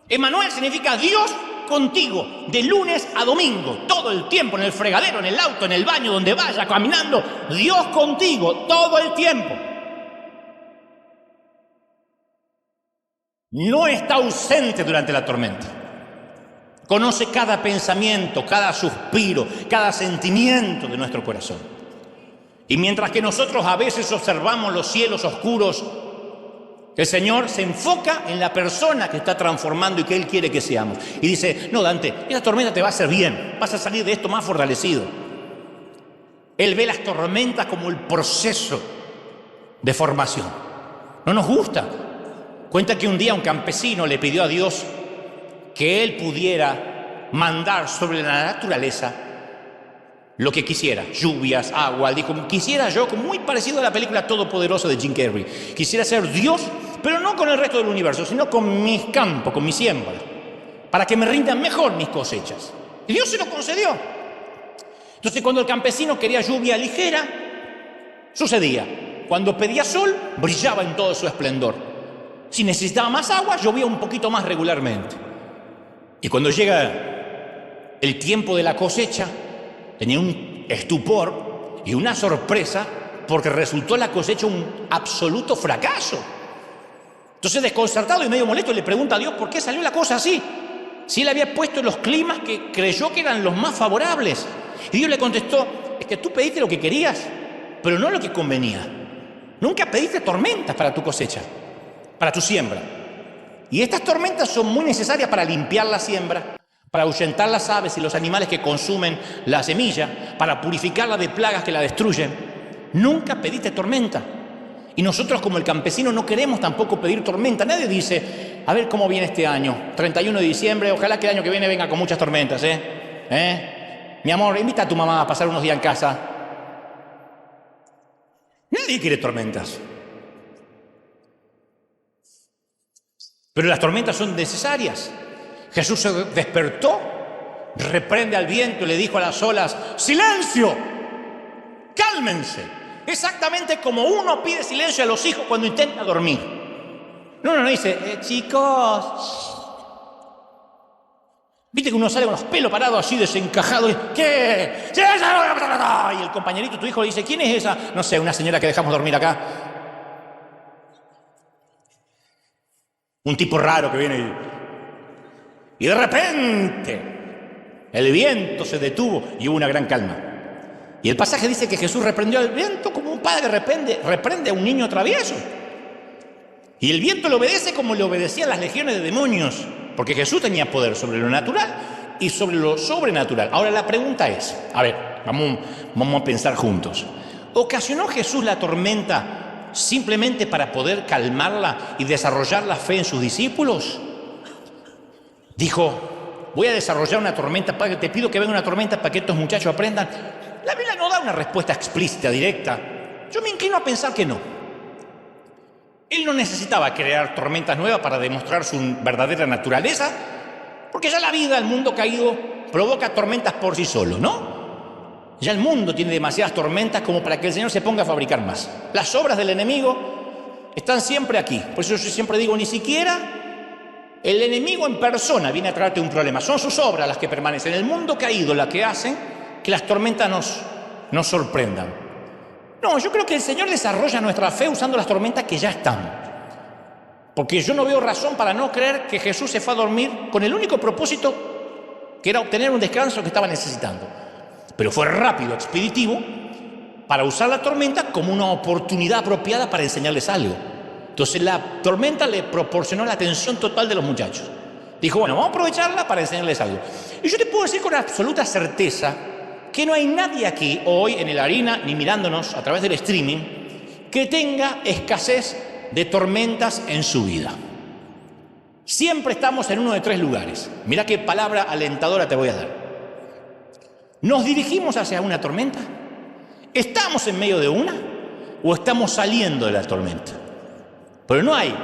Emanuel significa Dios contigo, de lunes a domingo, todo el tiempo, en el fregadero, en el auto, en el baño, donde vaya, caminando. Dios contigo, todo el tiempo. No está ausente durante la tormenta. Conoce cada pensamiento, cada suspiro, cada sentimiento de nuestro corazón. Y mientras que nosotros a veces observamos los cielos oscuros, el Señor se enfoca en la persona que está transformando y que Él quiere que seamos. Y dice, no, Dante, esta tormenta te va a hacer bien, vas a salir de esto más fortalecido. Él ve las tormentas como el proceso de formación. No nos gusta. Cuenta que un día un campesino le pidió a Dios que él pudiera mandar sobre la naturaleza lo que quisiera, lluvias, agua. Él dijo, quisiera yo, muy parecido a la película Todopoderoso de Jim Carrey, quisiera ser Dios, pero no con el resto del universo, sino con mis campos, con mi siembra, para que me rindan mejor mis cosechas. Y Dios se lo concedió. Entonces, cuando el campesino quería lluvia ligera, sucedía. Cuando pedía sol, brillaba en todo su esplendor. Si necesitaba más agua, llovía un poquito más regularmente. Y cuando llega el tiempo de la cosecha, tenía un estupor y una sorpresa porque resultó la cosecha un absoluto fracaso. Entonces, desconcertado y medio molesto, le pregunta a Dios por qué salió la cosa así. Si Él había puesto los climas que creyó que eran los más favorables. Y Dios le contestó, es que tú pediste lo que querías, pero no lo que convenía. Nunca pediste tormentas para tu cosecha, para tu siembra. Y estas tormentas son muy necesarias para limpiar la siembra, para ahuyentar las aves y los animales que consumen la semilla, para purificarla de plagas que la destruyen. Nunca pediste tormenta. Y nosotros como el campesino no queremos tampoco pedir tormenta. Nadie dice, a ver cómo viene este año, 31 de diciembre, ojalá que el año que viene venga con muchas tormentas, Mi amor, invita a tu mamá a pasar unos días en casa. Nadie quiere tormentas. Pero las tormentas son necesarias. Jesús se despertó, reprende al viento y le dijo a las olas, ¡silencio! ¡Cálmense! Exactamente como uno pide silencio a los hijos cuando intenta dormir. No dice, chicos. Viste que uno sale con los pelos parados así desencajados. ¿Qué? Y el compañerito, tu hijo, le dice, ¿quién es esa? No sé, una señora que dejamos dormir acá. Un tipo raro que viene y de repente el viento se detuvo y hubo una gran calma. Y el pasaje dice que Jesús reprendió al viento como un padre reprende a un niño travieso. Y el viento le obedece como le obedecían las legiones de demonios, porque Jesús tenía poder sobre lo natural y sobre lo sobrenatural. Ahora la pregunta es, a ver, vamos a pensar juntos. ¿Ocasionó Jesús la tormenta simplemente para poder calmarla y desarrollar la fe en sus discípulos? Dijo, voy a desarrollar una tormenta, te pido que venga una tormenta para que estos muchachos aprendan. La Biblia no da una respuesta explícita, directa. Yo me inclino a pensar que no. Él no necesitaba crear tormentas nuevas para demostrar su verdadera naturaleza, porque ya la vida, el mundo caído, provoca tormentas por sí solo, ¿no? Ya el mundo tiene demasiadas tormentas como para que el Señor se ponga a fabricar más. Las obras del enemigo están siempre aquí. Por eso yo siempre digo, ni siquiera el enemigo en persona viene a traerte un problema. Son sus obras las que permanecen. El mundo caído las que hacen que las tormentas nos sorprendan. No, yo creo que el Señor desarrolla nuestra fe usando las tormentas que ya están. Porque yo no veo razón para no creer que Jesús se fue a dormir con el único propósito que era obtener un descanso que estaba necesitando. Pero fue rápido, expeditivo, para usar la tormenta como una oportunidad apropiada para enseñarles algo. Entonces la tormenta le proporcionó la atención total de los muchachos. Dijo, bueno, vamos a aprovecharla para enseñarles algo. Y yo te puedo decir con absoluta certeza que no hay nadie aquí hoy en el Harina, ni mirándonos a través del streaming, que tenga escasez de tormentas en su vida. Siempre estamos en uno de tres lugares. Mirá qué palabra alentadora te voy a dar. ¿Nos dirigimos hacia una tormenta? ¿Estamos en medio de una? ¿O estamos saliendo de la tormenta? Pero no hay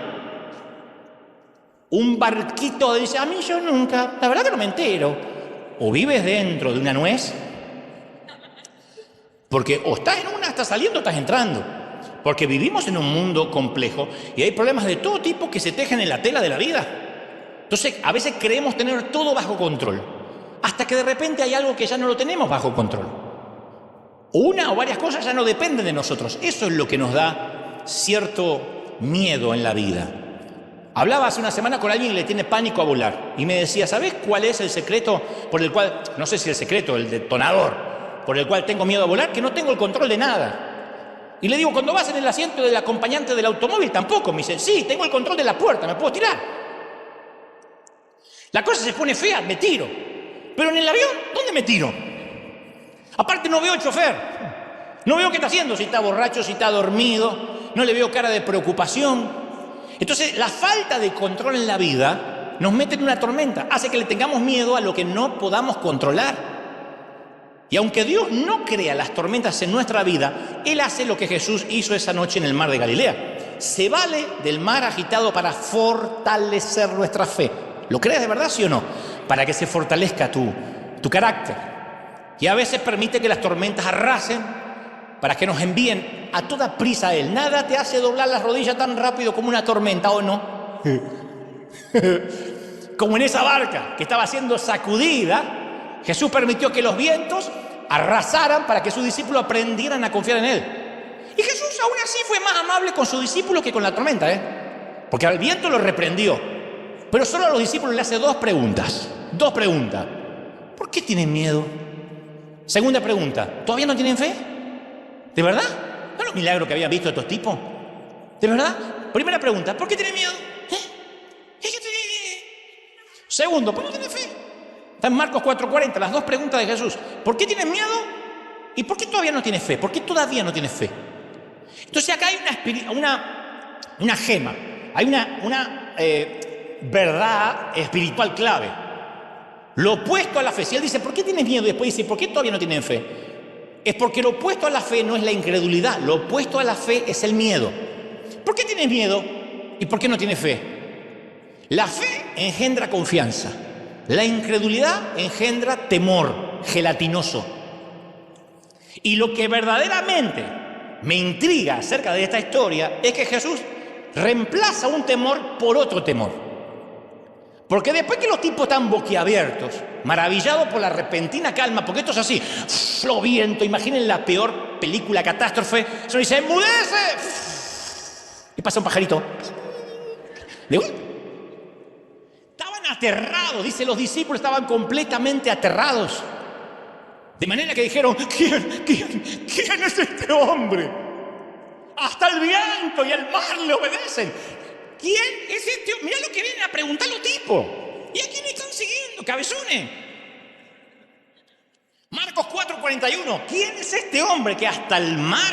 un barquito que dice, a mí yo nunca, la verdad que no me entero. O vives dentro de una nuez, porque o estás en una, estás saliendo, estás entrando. Porque vivimos en un mundo complejo y hay problemas de todo tipo que se tejen en la tela de la vida. Entonces, a veces creemos tener todo bajo control, hasta que de repente hay algo que ya no lo tenemos bajo control. Una o varias cosas ya no dependen de nosotros. Eso es lo que nos da cierto miedo en la vida. Hablaba hace una semana con alguien que le tiene pánico a volar y me decía, ¿sabes cuál es el secreto por el cual, no sé si el secreto, el detonador, por el cual tengo miedo a volar? Que no tengo el control de nada. Y le digo, cuando vas en el asiento del acompañante del automóvil, tampoco. Me dice, sí, tengo el control de la puerta, me puedo tirar. La cosa se pone fea, me tiro. Pero en el avión, ¿dónde me tiro? Aparte no veo el chofer. No veo qué está haciendo, si está borracho, si está dormido. No le veo cara de preocupación. Entonces, la falta de control en la vida nos mete en una tormenta, hace que le tengamos miedo a lo que no podamos controlar. Y aunque Dios no crea las tormentas en nuestra vida, Él hace lo que Jesús hizo esa noche en el mar de Galilea. Se vale del mar agitado para fortalecer nuestra fe. ¿Lo crees de verdad, sí o no? Para que se fortalezca tu carácter. Y a veces permite que las tormentas arrasen para que nos envíen a toda prisa a Él. Nada te hace doblar las rodillas tan rápido como una tormenta, ¿o no? Como en esa barca que estaba siendo sacudida, Jesús permitió que los vientos arrasaran para que sus discípulos aprendieran a confiar en Él. Y Jesús aún así fue más amable con sus discípulos que con la tormenta, porque al viento lo reprendió. Pero solo a los discípulos le hace dos preguntas. ¿Por qué tienen miedo? Segunda pregunta, ¿todavía no tienen fe? ¿De verdad? ¿No es lo milagro que habían visto estos tipos? ¿De verdad? Primera pregunta, ¿por qué tienen miedo? Segundo, ¿por qué no tienen fe? Está en Marcos 4:40, las dos preguntas de Jesús. ¿Por qué tienes miedo? ¿Y por qué todavía no tienes fe? ¿Por qué todavía no tienes fe? Entonces acá hay una gema, hay una verdad espiritual clave. Lo opuesto a la fe. Si él dice, ¿por qué tienes miedo? Y después dice, ¿por qué todavía no tienen fe? Es porque lo opuesto a la fe no es la incredulidad. Lo opuesto a la fe es el miedo. ¿Por qué tienes miedo? ¿Y por qué no tienes fe? La fe engendra confianza. La incredulidad engendra temor gelatinoso. Y lo que verdaderamente me intriga acerca de esta historia es que Jesús reemplaza un temor por otro temor. Porque después que los tipos están boquiabiertos, maravillados por la repentina calma, porque esto es así, lo viento, imaginen la peor película catástrofe, se dice, ¡enmudece! Y pasa un pajarito. Estaban aterrados, dice, los discípulos estaban completamente aterrados. De manera que dijeron, ¿quién es este hombre? Hasta el viento y el mar le obedecen. ¿Quién es este hombre? Mirá lo que vienen a preguntar los tipos. ¿Y a quién están siguiendo, cabezones? Marcos 4:41. ¿Quién es este hombre que hasta el mar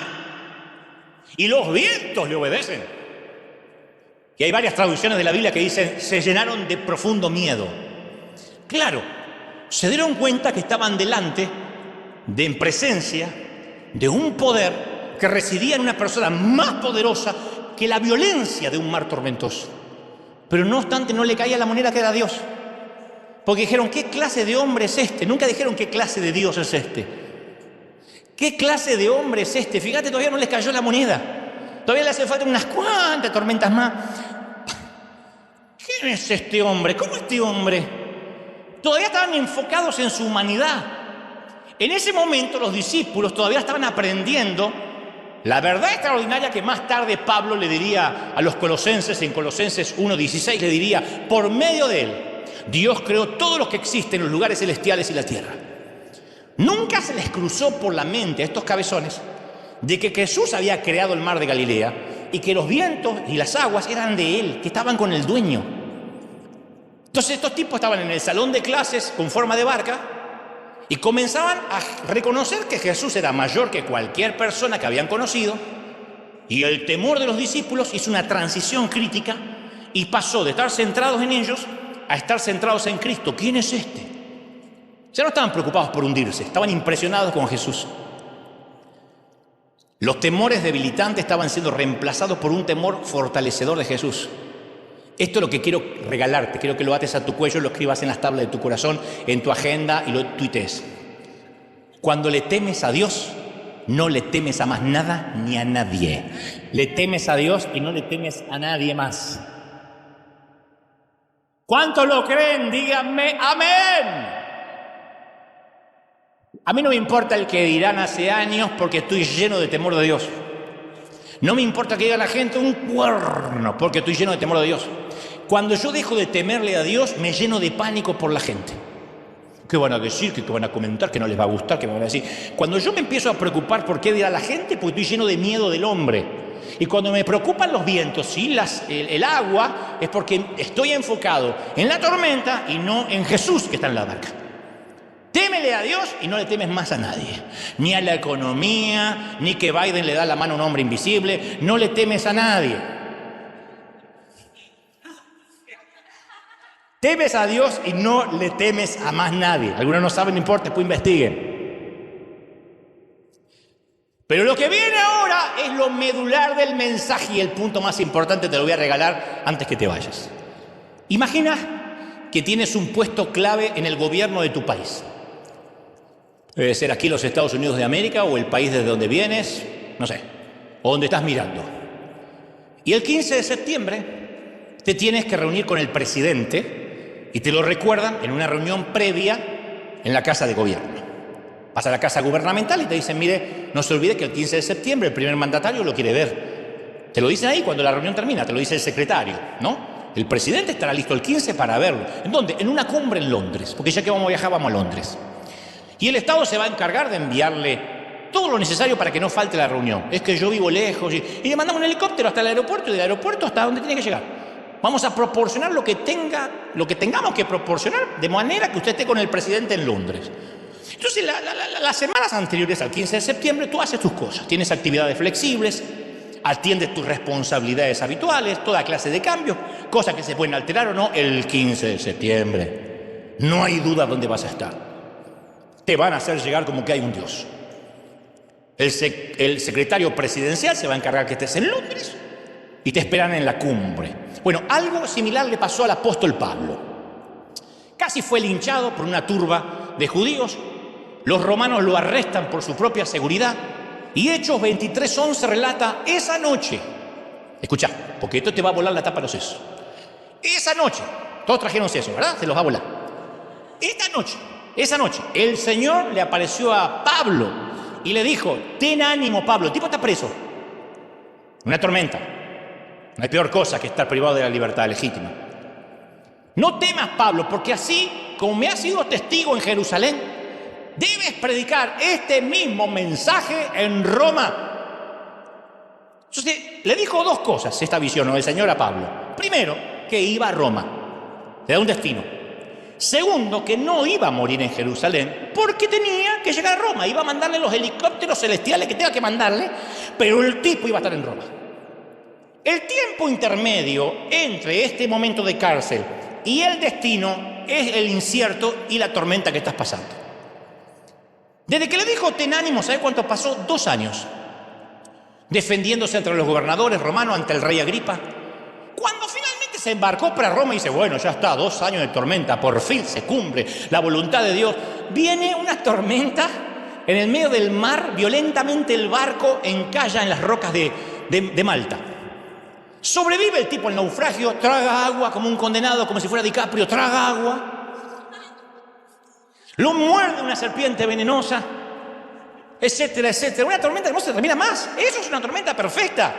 y los vientos le obedecen? Y hay varias traducciones de la Biblia que dicen, se llenaron de profundo miedo. Claro, se dieron cuenta que estaban delante en presencia de un poder que residía en una persona más poderosa que la violencia de un mar tormentoso. Pero no obstante no le caía la moneda que era Dios. Porque dijeron, ¿qué clase de hombre es este? Nunca dijeron qué clase de Dios es este. ¿Qué clase de hombre es este? Fíjate, todavía no les cayó la moneda. Todavía le hace falta unas cuantas tormentas más. ¿Quién es este hombre? ¿Cómo este hombre? Todavía estaban enfocados en su humanidad. En ese momento los discípulos todavía estaban aprendiendo la verdad extraordinaria que más tarde Pablo le diría a los colosenses, en Colosenses 1:16, le diría, por medio de él, Dios creó todo lo que existe en los lugares celestiales y la tierra. Nunca se les cruzó por la mente a estos cabezones de que Jesús había creado el mar de Galilea y que los vientos y las aguas eran de él, que estaban con el dueño. Entonces estos tipos estaban en el salón de clases con forma de barca y comenzaban a reconocer que Jesús era mayor que cualquier persona que habían conocido, y el temor de los discípulos hizo una transición crítica y pasó de estar centrados en ellos a estar centrados en Cristo. ¿Quién es este? Ya no estaban preocupados por hundirse, estaban impresionados con Jesús. Los temores debilitantes estaban siendo reemplazados por un temor fortalecedor de Jesús. Esto es lo que quiero regalarte, quiero que lo ates a tu cuello, lo escribas en las tablas de tu corazón, en tu agenda y lo tuitees. Cuando le temes a Dios, no le temes a más nada ni a nadie. Le temes a Dios y no le temes a nadie más. ¿Cuántos lo creen? Díganme amén. A mí no me importa el que dirán hace años porque estoy lleno de temor de Dios. No me importa que diga la gente un cuerno porque estoy lleno de temor de Dios. Cuando yo dejo de temerle a Dios, me lleno de pánico por la gente. ¿Qué van a decir? ¿Qué van a comentar? ¿Qué no les va a gustar? ¿Qué me van a decir? Cuando yo me empiezo a preocupar por qué dirá la gente, porque estoy lleno de miedo del hombre. Y cuando me preocupan los vientos y el agua, es porque estoy enfocado en la tormenta y no en Jesús que está en la barca. Témele a Dios y no le temes más a nadie. Ni a la economía, ni que Biden le da la mano a un hombre invisible. No le temes a nadie. Temes a Dios y no le temes a más nadie. Algunos no saben, no importa, después investiguen. Pero lo que viene ahora es lo medular del mensaje y el punto más importante te lo voy a regalar antes que te vayas. Imagina que tienes un puesto clave en el gobierno de tu país. Debe ser aquí los Estados Unidos de América o el país desde donde vienes, no sé, o donde estás mirando. Y el 15 de septiembre te tienes que reunir con el presidente y te lo recuerdan en una reunión previa en la casa de gobierno. Vas a la casa gubernamental y te dicen, mire, no se olvide que el 15 de septiembre el primer mandatario lo quiere ver. Te lo dicen ahí cuando la reunión termina, te lo dice el secretario, ¿no? El presidente estará listo el 15 para verlo. ¿En dónde? En una cumbre en Londres, porque ya que vamos a viajar, vamos a Londres. Y el Estado se va a encargar de enviarle todo lo necesario para que no falte la reunión. Es que yo vivo lejos y le mandamos un helicóptero hasta el aeropuerto y del aeropuerto hasta donde tiene que llegar. Vamos a proporcionar lo que tengamos que proporcionar, de manera que usted esté con el presidente en Londres. Entonces, las semanas anteriores al 15 de septiembre, tú haces tus cosas. Tienes actividades flexibles, atiendes tus responsabilidades habituales, toda clase de cambios, cosas que se pueden alterar o no el 15 de septiembre. No hay duda dónde vas a estar. Te van a hacer llegar como que hay un Dios. El secretario presidencial se va a encargar que estés en Londres y te esperan en la cumbre. Bueno, algo similar le pasó al apóstol Pablo. Casi fue linchado por una turba de judíos. Los romanos lo arrestan por su propia seguridad. Y Hechos 23:11 relata esa noche. Escucha, porque esto te va a volar la tapa de los sesos. Esa noche, todos trajeron sesos, ¿verdad? Se los va a volar. Esa noche, el Señor le apareció a Pablo y le dijo: ten ánimo, Pablo, el tipo está preso. Una tormenta. No hay peor cosa que estar privado de la libertad legítima. No temas, Pablo, porque así como me has sido testigo en Jerusalén, debes predicar este mismo mensaje en Roma. Entonces, le dijo dos cosas esta visión del Señor a Pablo. Primero, que iba a Roma. Le da un destino. Segundo, que no iba a morir en Jerusalén porque tenía que llegar a Roma. Iba a mandarle los helicópteros celestiales que tenga que mandarle, pero el tipo iba a estar en Roma. El tiempo intermedio entre este momento de cárcel y el destino es el incierto y la tormenta que estás pasando. Desde que le dijo ten ánimo, ¿sabe cuánto pasó? 2 años. Defendiéndose entre los gobernadores romanos, ante el rey Agripa. Cuando finalmente se embarcó para Roma y dice, bueno, ya está, 2 años de tormenta, por fin se cumple la voluntad de Dios. Viene una tormenta en el medio del mar, violentamente el barco encalla en las rocas de Malta. Sobrevive el tipo al naufragio, traga agua como un condenado, como si fuera DiCaprio, traga agua. Lo muerde una serpiente venenosa, etcétera, etcétera. Una tormenta que no se termina más. Eso es una tormenta perfecta.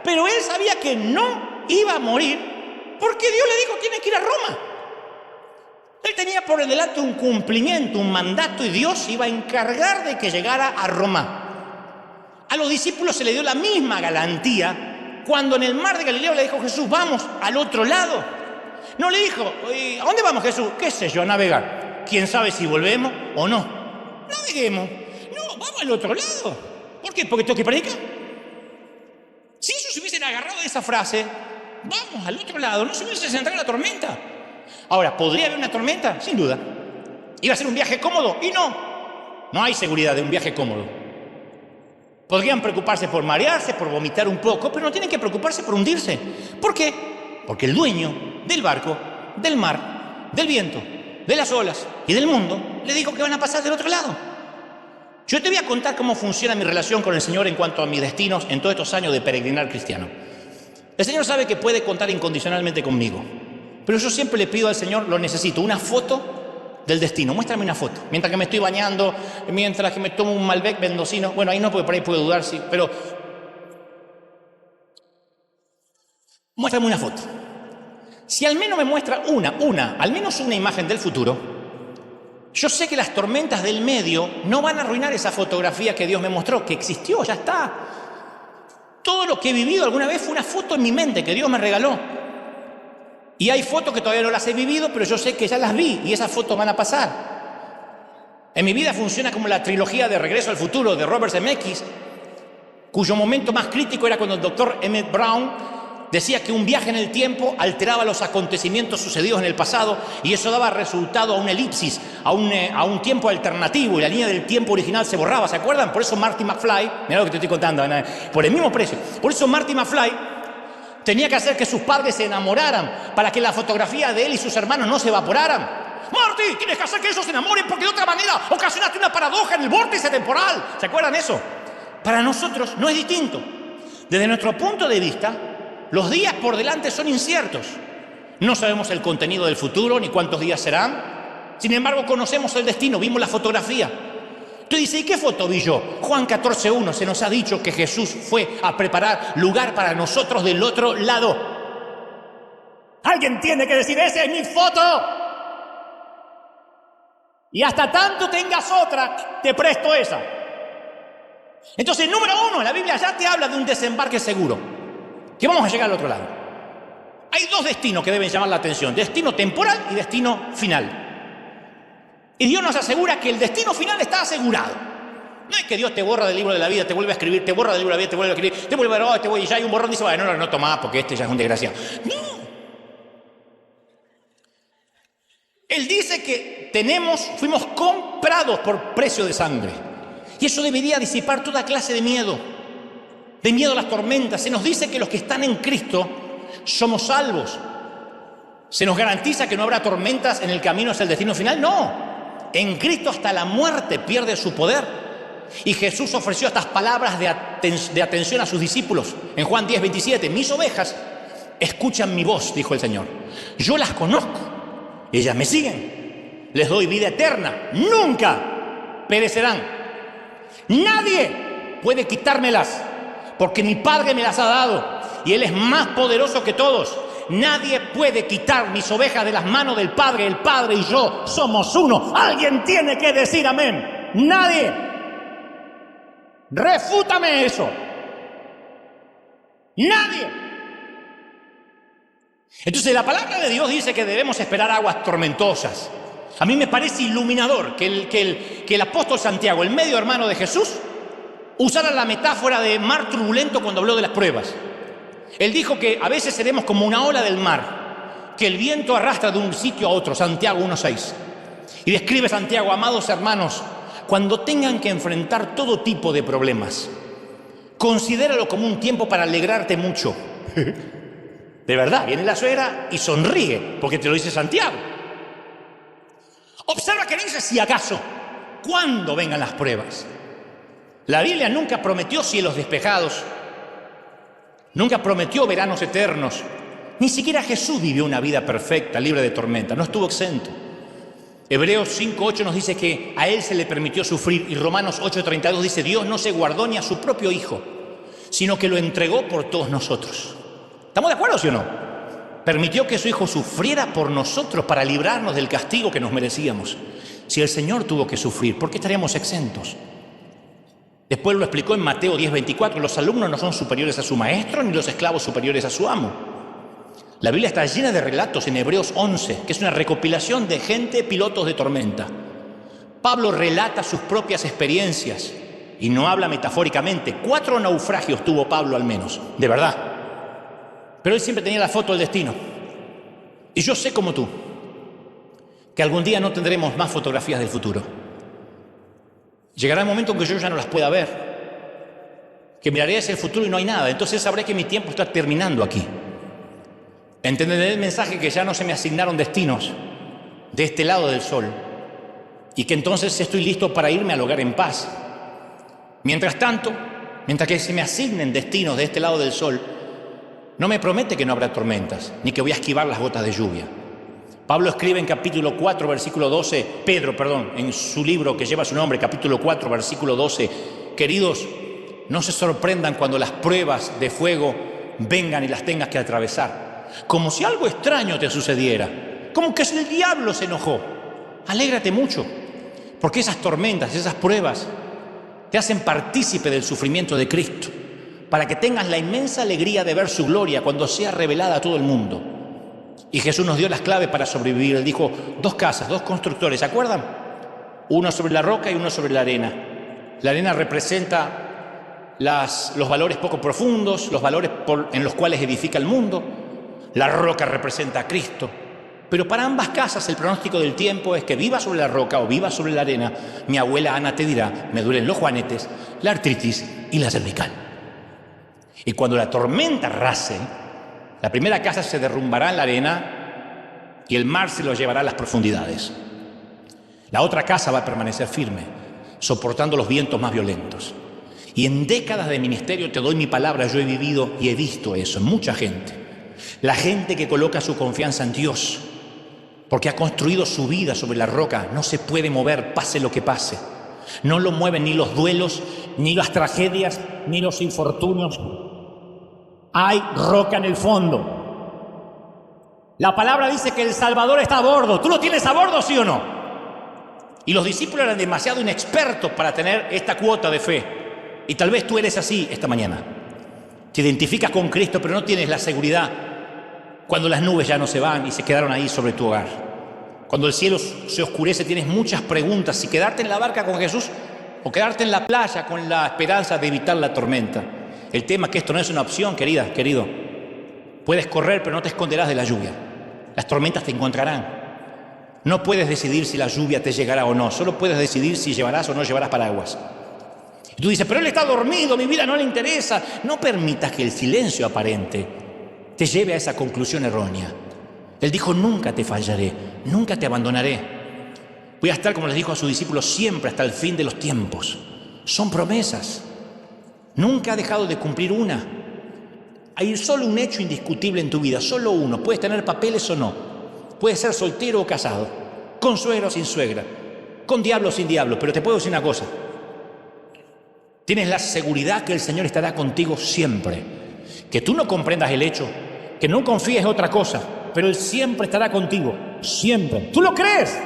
Pero él sabía que no iba a morir porque Dios le dijo, tienes que ir a Roma. Él tenía por delante un cumplimiento, un mandato, y Dios iba a encargar de que llegara a Roma. A los discípulos se le dio la misma garantía cuando en el mar de Galileo le dijo Jesús, vamos al otro lado. No le dijo, ¿a dónde vamos, Jesús? ¿Qué sé yo? A navegar. ¿Quién sabe si volvemos o no? Naveguemos. No, vamos al otro lado. ¿Por qué? Porque tengo que predicar. Si ellos se hubiesen agarrado de esa frase, vamos al otro lado, no se hubiese centrado en la tormenta. Ahora, ¿podría haber una tormenta? Sin duda. ¿Iba a ser un viaje cómodo? Y no hay seguridad de un viaje cómodo. Podrían preocuparse por marearse, por vomitar un poco, pero no tienen que preocuparse por hundirse. ¿Por qué? Porque el dueño del barco, del mar, del viento, de las olas y del mundo le dijo que van a pasar del otro lado. Yo te voy a contar cómo funciona mi relación con el Señor en cuanto a mis destinos en todos estos años de peregrinar cristiano. El Señor sabe que puede contar incondicionalmente conmigo, pero yo siempre le pido al Señor, lo necesito, una foto del destino. Muéstrame una foto. Mientras que me estoy bañando, mientras que me tomo un Malbec mendocino. Bueno, ahí no, porque por ahí puedo dudar, sí, pero muéstrame una foto. Si al menos me muestra al menos una imagen del futuro, yo sé que las tormentas del medio no van a arruinar esa fotografía que Dios me mostró, que existió, ya está. Todo lo que he vivido alguna vez fue una foto en mi mente que Dios me regaló. Y hay fotos que todavía no las he vivido, pero yo sé que ya las vi y esas fotos van a pasar. En mi vida funciona como la trilogía de Regreso al Futuro de Robert Zemeckis, cuyo momento más crítico era cuando el doctor Emmett Brown decía que un viaje en el tiempo alteraba los acontecimientos sucedidos en el pasado y eso daba resultado a una elipsis, a un tiempo alternativo, y la línea del tiempo original se borraba, ¿se acuerdan? Por eso Marty McFly, mirá lo que te estoy contando, por el mismo precio, por eso Marty McFly tenía que hacer que sus padres se enamoraran para que la fotografía de él y sus hermanos no se evaporaran. Marty, tienes que hacer que ellos se enamoren porque de otra manera ocasionaste una paradoja en el vórtice temporal. ¿Se acuerdan eso? Para nosotros no es distinto. Desde nuestro punto de vista, los días por delante son inciertos. No sabemos el contenido del futuro ni cuántos días serán. Sin embargo, conocemos el destino, vimos la fotografía. Tú dices, ¿y qué foto vi yo? Juan 14:1 se nos ha dicho que Jesús fue a preparar lugar para nosotros del otro lado. Alguien tiene que decir, esa es mi foto. Y hasta tanto tengas otra, te presto esa. Entonces, número 1, la Biblia ya te habla de un desembarque seguro, que vamos a llegar al otro lado. Hay dos destinos que deben llamar la atención: destino temporal y destino final. Y Dios nos asegura que el destino final está asegurado. No es que Dios te borra del libro de la vida, te vuelve a escribir, te borra del libro de la vida, te vuelve a escribir, te vuelve a y ya hay un borrón, dice, bueno, no tomás porque este ya es un desgraciado. No. Él dice que fuimos comprados por precio de sangre. Y eso debería disipar toda clase de miedo a las tormentas. Se nos dice que los que están en Cristo somos salvos. ¿Se nos garantiza que no habrá tormentas en el camino hacia el destino final? No. En Cristo hasta la muerte pierde su poder. Y Jesús ofreció estas palabras de atención a sus discípulos. En Juan 10:27, mis ovejas escuchan mi voz, dijo el Señor. Yo las conozco. Ellas me siguen. Les doy vida eterna. Nunca perecerán. Nadie puede quitármelas, porque mi Padre me las ha dado. Y Él es más poderoso que todos. Nadie puede quitar mis ovejas de las manos del Padre. El Padre y yo somos uno. Alguien tiene que decir amén. Nadie. Refútame eso. Nadie. Entonces la palabra de Dios dice que debemos esperar aguas tormentosas. A mí me parece iluminador que el apóstol Santiago, el medio hermano de Jesús, usara la metáfora de mar turbulento cuando habló de las pruebas. Él dijo que a veces seremos como una ola del mar, que el viento arrastra de un sitio a otro, Santiago 1:6. Y describe Santiago, amados hermanos, cuando tengan que enfrentar todo tipo de problemas, considéralo como un tiempo para alegrarte mucho. De verdad, viene la suegra y sonríe, porque te lo dice Santiago. Observa que dice si acaso, cuando vengan las pruebas. La Biblia nunca prometió cielos despejados, nunca prometió veranos eternos. Ni siquiera Jesús vivió una vida perfecta, libre de tormenta, no estuvo exento. Hebreos 5:8 nos dice que a Él se le permitió sufrir, y Romanos 8:32 dice, Dios no se guardó ni a su propio Hijo, sino que lo entregó por todos nosotros. ¿Estamos de acuerdo, sí o no? Permitió que su Hijo sufriera por nosotros para librarnos del castigo que nos merecíamos. Si el Señor tuvo que sufrir, ¿por qué estaríamos exentos? Después lo explicó en Mateo 10:24, los alumnos no son superiores a su maestro, ni los esclavos superiores a su amo. La Biblia está llena de relatos en Hebreos 11, que es una recopilación de gente pilotos de tormenta. Pablo relata sus propias experiencias y no habla metafóricamente. 4 naufragios tuvo Pablo al menos, de verdad. Pero él siempre tenía la foto del destino. Y yo sé como tú, que algún día no tendremos más fotografías del futuro. Llegará el momento en que yo ya no las pueda ver, que miraré hacia el futuro y no hay nada. Entonces sabré que mi tiempo está terminando aquí. Entenderé el mensaje que ya no se me asignaron destinos de este lado del sol y que entonces estoy listo para irme al hogar en paz. Mientras tanto, mientras que se me asignen destinos de este lado del sol, no me promete que no habrá tormentas, ni que voy a esquivar las gotas de lluvia. Pablo escribe en capítulo 4, versículo 12, en su libro que lleva su nombre, capítulo 4, versículo 12, queridos, no se sorprendan cuando las pruebas de fuego vengan y las tengas que atravesar, como si algo extraño te sucediera, como que el diablo se enojó. Alégrate mucho, porque esas tormentas, esas pruebas, te hacen partícipe del sufrimiento de Cristo, para que tengas la inmensa alegría de ver su gloria cuando sea revelada a todo el mundo. Y Jesús nos dio las claves para sobrevivir. Él dijo, 2 casas, 2 constructores, ¿se acuerdan? Uno sobre la roca y uno sobre la arena. La arena representa los valores poco profundos, los valores en los cuales edifica el mundo. La roca representa a Cristo. Pero para ambas casas el pronóstico del tiempo es que viva sobre la roca o viva sobre la arena, mi abuela Ana te dirá, me duelen los juanetes, la artritis y la cervical. Y cuando la tormenta arrase, la primera casa se derrumbará en la arena y el mar se lo llevará a las profundidades. La otra casa va a permanecer firme, soportando los vientos más violentos. Y en décadas de ministerio, te doy mi palabra, yo he vivido y he visto eso en mucha gente. La gente que coloca su confianza en Dios, porque ha construido su vida sobre la roca, no se puede mover, pase lo que pase. No lo mueven ni los duelos, ni las tragedias, ni los infortunios. Hay roca en el fondo. La palabra dice que el Salvador está a bordo. ¿Tú lo tienes a bordo, sí o no? Y los discípulos eran demasiado inexpertos para tener esta cuota de fe. Y tal vez tú eres así esta mañana. Te identificas con Cristo, pero no tienes la seguridad Cuando las nubes ya no se van y se quedaron ahí sobre tu hogar. Cuando el cielo se oscurece, tienes muchas preguntas. Si quedarte en la barca con Jesús o quedarte en la playa con la esperanza de evitar la tormenta. El tema es que esto no es una opción, querida, querido. Puedes correr, pero no te esconderás de la lluvia. Las tormentas te encontrarán. No puedes decidir si la lluvia te llegará o no. Solo puedes decidir si llevarás o no llevarás paraguas. Y tú dices, pero él está dormido, mi vida no le interesa. No permitas que el silencio aparente te lleve a esa conclusión errónea. Él dijo, nunca te fallaré, nunca te abandonaré. Voy a estar, como les dijo a sus discípulos, siempre hasta el fin de los tiempos. Son promesas. Nunca ha dejado de cumplir una. Hay solo un hecho indiscutible en tu vida, solo uno. Puedes tener papeles o no. Puedes ser soltero o casado, con suegra o sin suegra, con diablo o sin diablo. Pero te puedo decir una cosa. Tienes la seguridad que el Señor estará contigo siempre. Que tú no comprendas el hecho, que no confíes en otra cosa, pero Él siempre estará contigo. Siempre. ¿Tú lo crees?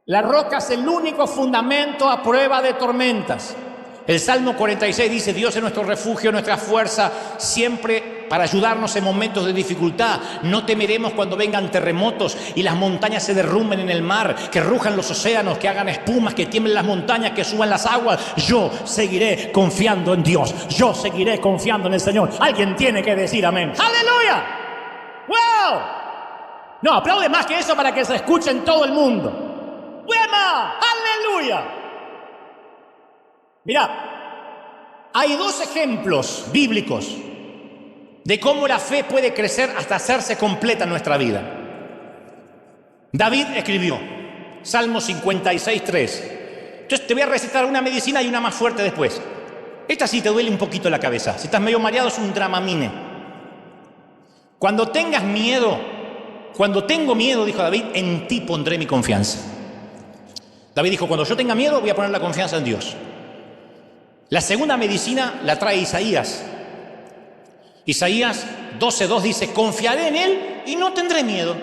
La roca es el único fundamento a prueba de tormentas. El Salmo 46 dice, Dios es nuestro refugio, nuestra fuerza, siempre para ayudarnos en momentos de dificultad. No temeremos cuando vengan terremotos y las montañas se derrumben en el mar, que rujan los océanos, que hagan espumas, que tiemblen las montañas, que suban las aguas. Yo seguiré confiando en Dios. Yo seguiré confiando en el Señor. Alguien tiene que decir amén. ¡Aleluya! ¡Wow! No, aplaude más que eso para que se escuche en todo el mundo. ¡Wema! ¡Aleluya! Mirá, hay dos ejemplos bíblicos de cómo la fe puede crecer hasta hacerse completa en nuestra vida. David escribió, Salmo 56:3. Entonces te voy a recetar una medicina y una más fuerte después. Esta sí te duele un poquito la cabeza. Si estás medio mareado es un Dramamine. Cuando tengas miedo, cuando tengo miedo, dijo David, en ti pondré mi confianza. David dijo, cuando yo tenga miedo voy a poner la confianza en Dios. La segunda medicina la trae Isaías. Isaías 12:2 dice, confiaré en Él y no tendré miedo.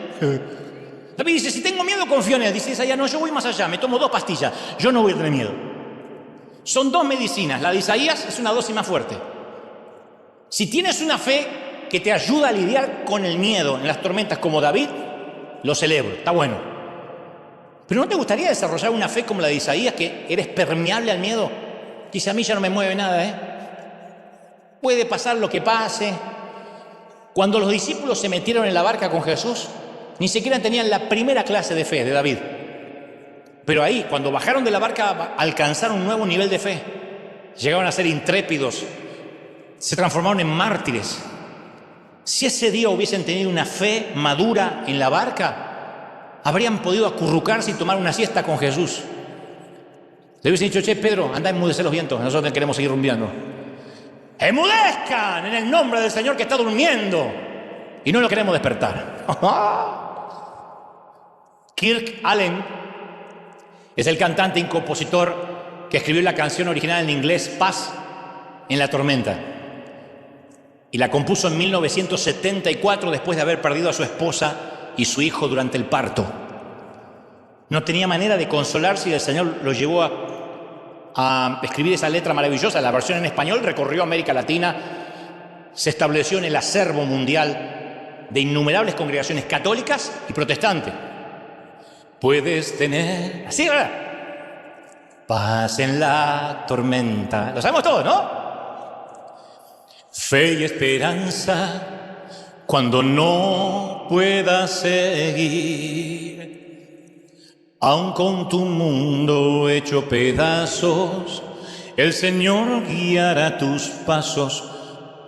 David dice, si tengo miedo, confío en Él. Dice Isaías, no, yo voy más allá, me tomo 2 pastillas, yo no voy a tener miedo. Son 2 medicinas, la de Isaías es una dosis más fuerte. Si tienes una fe que te ayuda a lidiar con el miedo en las tormentas como David, lo celebro, está bueno. Pero ¿no te gustaría desarrollar una fe como la de Isaías, que eres permeable al miedo? Dice, a mí ya no me mueve nada, Puede pasar lo que pase. Cuando los discípulos se metieron en la barca con Jesús, ni siquiera tenían la primera clase de fe de David. Pero ahí, cuando bajaron de la barca, alcanzaron un nuevo nivel de fe. Llegaron a ser intrépidos, se transformaron en mártires. Si ese día hubiesen tenido una fe madura en la barca, habrían podido acurrucarse y tomar una siesta con Jesús. Le hubiesen dicho, che, Pedro, anda a enmudecer los vientos, nosotros queremos seguir rumbeando. ¡Enmudezcan en el nombre del Señor que está durmiendo! Y no lo queremos despertar. Kirk Allen es el cantante y compositor que escribió la canción original en inglés Paz en la tormenta. Y la compuso en 1974 después de haber perdido a su esposa y su hijo durante el parto. No tenía manera de consolarse y el Señor lo llevó a escribir esa letra maravillosa. La versión en español recorrió América Latina, se estableció en el acervo mundial de innumerables congregaciones católicas y protestantes. Puedes tener, así, ¿verdad? Paz en la tormenta. Lo sabemos todos, ¿no? Fe y esperanza cuando no puedas seguir. Aun con tu mundo hecho pedazos, el Señor guiará tus pasos.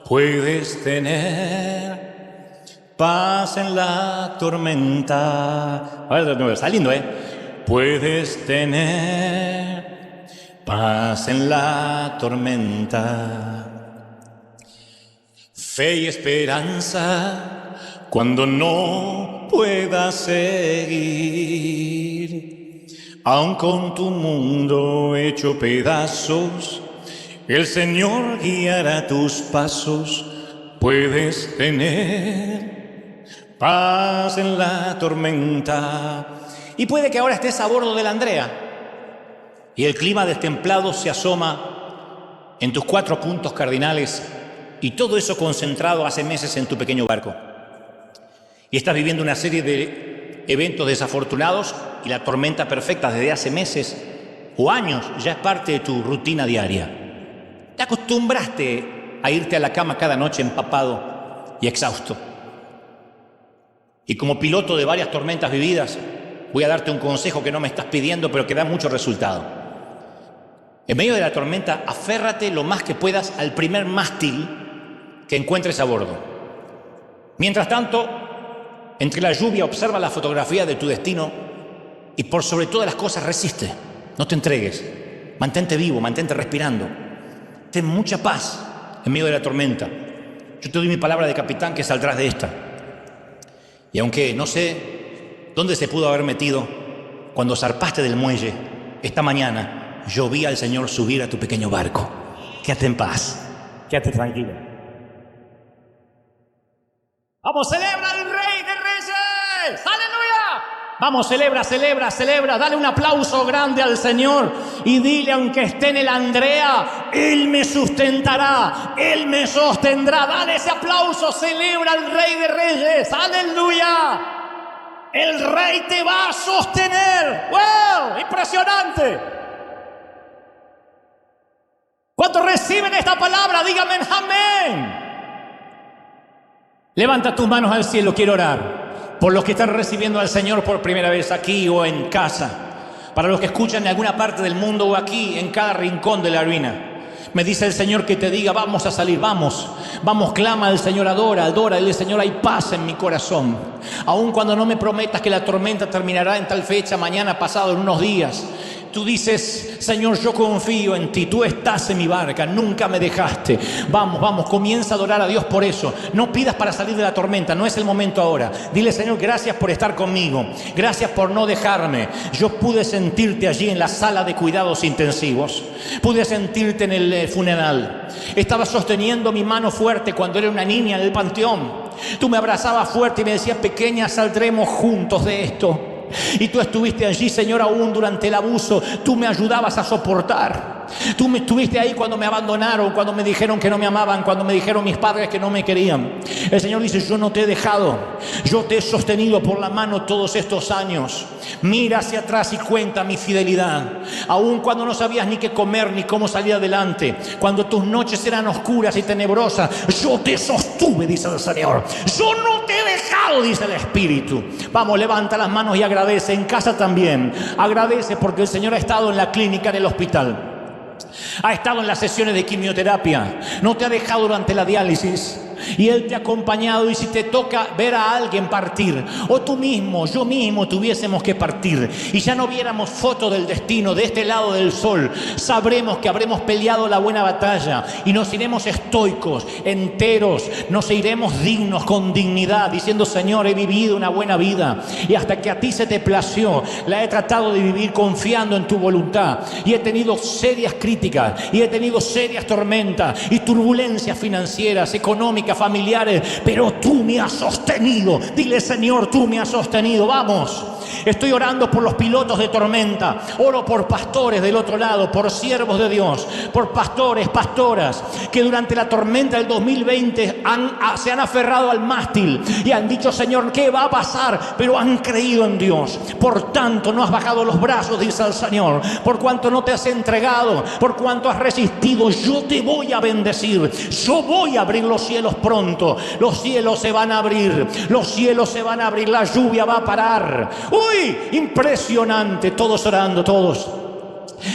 Puedes tener paz en la tormenta. A ver, está lindo, Puedes tener paz en la tormenta. Fe y esperanza cuando no puedas seguir. Aun con tu mundo hecho pedazos, el Señor guiará tus pasos. Puedes tener paz en la tormenta. Y puede que ahora estés a bordo de la Andrea y el clima destemplado se asoma en tus 4 puntos cardinales Y todo eso concentrado hace meses en tu pequeño barco. Y estás viviendo una serie de eventos desafortunados y la tormenta perfecta desde hace meses o años ya es parte de tu rutina diaria. Te acostumbraste a irte a la cama cada noche empapado y exhausto. Y como piloto de varias tormentas vividas, voy a darte un consejo que no me estás pidiendo, pero que da mucho resultado. En medio de la tormenta, aférrate lo más que puedas al primer mástil que encuentres a bordo. Mientras tanto, entre la lluvia, observa la fotografía de tu destino y por sobre todas las cosas resiste. No te entregues. Mantente vivo, mantente respirando. Ten mucha paz en medio de la tormenta. Yo te doy mi palabra de capitán que saldrás de esta. Y aunque no sé dónde se pudo haber metido, cuando zarpaste del muelle esta mañana, yo vi al Señor subir a tu pequeño barco. Quédate en paz. Quédate tranquilo. ¡Vamos, celebra el Rey de Reyes! ¡Aleluya! Vamos, celebra, celebra, celebra. Dale un aplauso grande al Señor y dile, aunque esté en el Andrea, Él me sustentará, Él me sostendrá. Dale ese aplauso, celebra al Rey de Reyes. ¡Aleluya! El Rey te va a sostener. ¡Wow! ¡Impresionante! ¿Cuántos reciben esta palabra? Díganme amén. Levanta tus manos al cielo, quiero orar por los que están recibiendo al Señor por primera vez aquí o en casa, para los que escuchan en alguna parte del mundo o aquí en cada rincón de la ruina. Me dice el Señor que te diga, vamos a salir, vamos, clama al Señor, adora, dile, Señor, hay paz en mi corazón. Aun cuando no me prometas que la tormenta terminará en tal fecha, mañana, pasado, en unos días. Tú dices, Señor, yo confío en ti, tú estás en mi barca, nunca me dejaste. Vamos, comienza a adorar a Dios por eso. No pidas para salir de la tormenta, no es el momento ahora. Dile, Señor, gracias por estar conmigo, gracias por no dejarme. Yo pude sentirte allí en la sala de cuidados intensivos, pude sentirte en el funeral. Estaba sosteniendo mi mano fuerte cuando era una niña en el panteón. Tú me abrazabas fuerte y me decías, pequeña, saldremos juntos de esto. Y tú estuviste allí, Señor, aún durante el abuso. Tú me ayudabas a soportar. Tú me estuviste ahí cuando me abandonaron, cuando me dijeron que no me amaban, cuando me dijeron mis padres que no me querían. El Señor dice, yo no te he dejado, yo te he sostenido por la mano todos estos años. Mira hacia atrás y cuenta mi fidelidad. Aún cuando no sabías ni qué comer ni cómo salir adelante, cuando tus noches eran oscuras y tenebrosas, yo te sostuve, dice el Señor. Yo no te he dejado, dice el Espíritu. Vamos, levanta las manos y agradece. En casa también agradece, porque el Señor ha estado en la clínica, en el hospital, ha estado en las sesiones de quimioterapia, no te ha dejado durante la diálisis, y Él te ha acompañado. Y si te toca ver a alguien partir, o tú mismo, yo mismo tuviésemos que partir, y ya no viéramos foto del destino de este lado del sol, sabremos que habremos peleado la buena batalla y nos iremos estoicos, enteros, nos iremos dignos, con dignidad, diciendo, Señor, he vivido una buena vida y hasta que a ti se te plació la he tratado de vivir confiando en tu voluntad, y he tenido serias críticas y he tenido serias tormentas y turbulencias financieras, económicas, familiares, pero tú me has sostenido. Dile, Señor, tú me has sostenido. Vamos, estoy orando por los pilotos de tormenta, oro por pastores del otro lado, por siervos de Dios, por pastores, pastoras, que durante la tormenta del 2020 se han aferrado al mástil y han dicho, Señor, ¿qué va a pasar? Pero han creído en Dios. Por tanto, no has bajado los brazos, dice el Señor. Por cuanto no te has entregado, por cuanto has resistido, yo te voy a bendecir. Yo voy a abrir los cielos pronto. Los cielos se van a abrir, los cielos se van a abrir, la lluvia va a parar. ¡Uy! Impresionante. Todos orando, todos.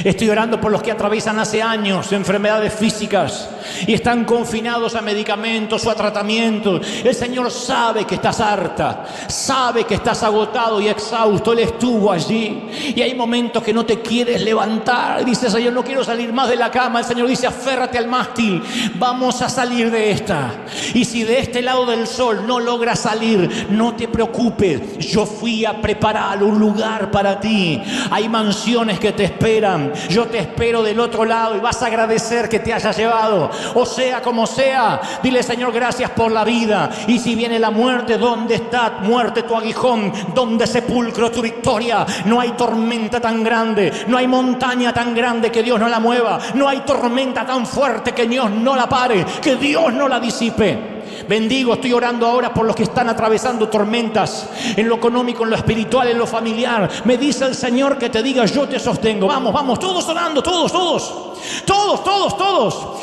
Estoy orando por los que atraviesan hace años enfermedades físicas y están confinados a medicamentos o a tratamientos. El Señor sabe que estás harta, sabe que estás agotado y exhausto. Él estuvo allí y hay momentos que no te quieres levantar. Dice, Señor, no quiero salir más de la cama. El Señor dice, aférrate al mástil, vamos a salir de esta. Y si de este lado del sol no logras salir, no te preocupes, yo fui a preparar un lugar para ti. Hay mansiones que te esperan. Yo te espero del otro lado y vas a agradecer que te haya llevado. o sea como sea. Dile: Señor, gracias por la vida. Y si viene la muerte, ¿dónde está, muerte, tu aguijón? ¿Dónde, sepulcro, tu victoria? No hay tormenta tan grande, no hay montaña tan grande que Dios no la mueva, no hay tormenta tan fuerte que Dios no la pare, que Dios no la disipe. Bendigo, estoy orando ahora por los que están atravesando tormentas en lo económico, en lo espiritual, en lo familiar. Me dice el Señor que te diga: yo te sostengo. Vamos, vamos, todos orando, todos.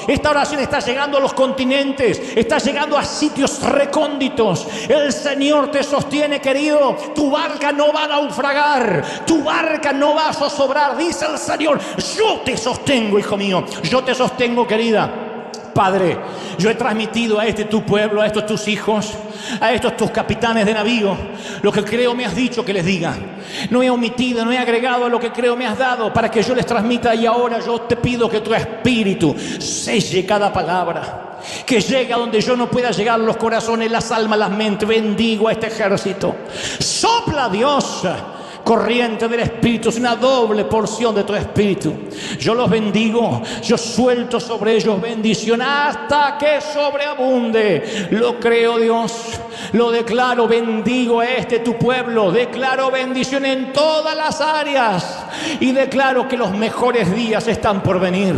Esta oración está llegando a los continentes, está llegando a sitios recónditos. El Señor te sostiene, querido. Tu barca no va a naufragar, tu barca no va a zozobrar. Dice el Señor: yo te sostengo, hijo mío, yo te sostengo, querida. Padre, yo he transmitido a este tu pueblo, a estos tus hijos, a estos tus capitanes de navío, lo que creo me has dicho que les diga. No he omitido, no he agregado a lo que creo me has dado para que yo les transmita. Y ahora yo te pido que tu espíritu selle cada palabra, que llegue a donde yo no pueda llegar, los corazones, las almas, las mentes. Bendigo a este ejército. Sopla, Dios, corriente del Espíritu, es una doble porción de tu Espíritu. Yo los bendigo, yo suelto sobre ellos bendición hasta que sobreabunde. Lo creo, Dios, lo declaro. Bendigo a este tu pueblo, declaro bendición en todas las áreas y declaro que los mejores días están por venir.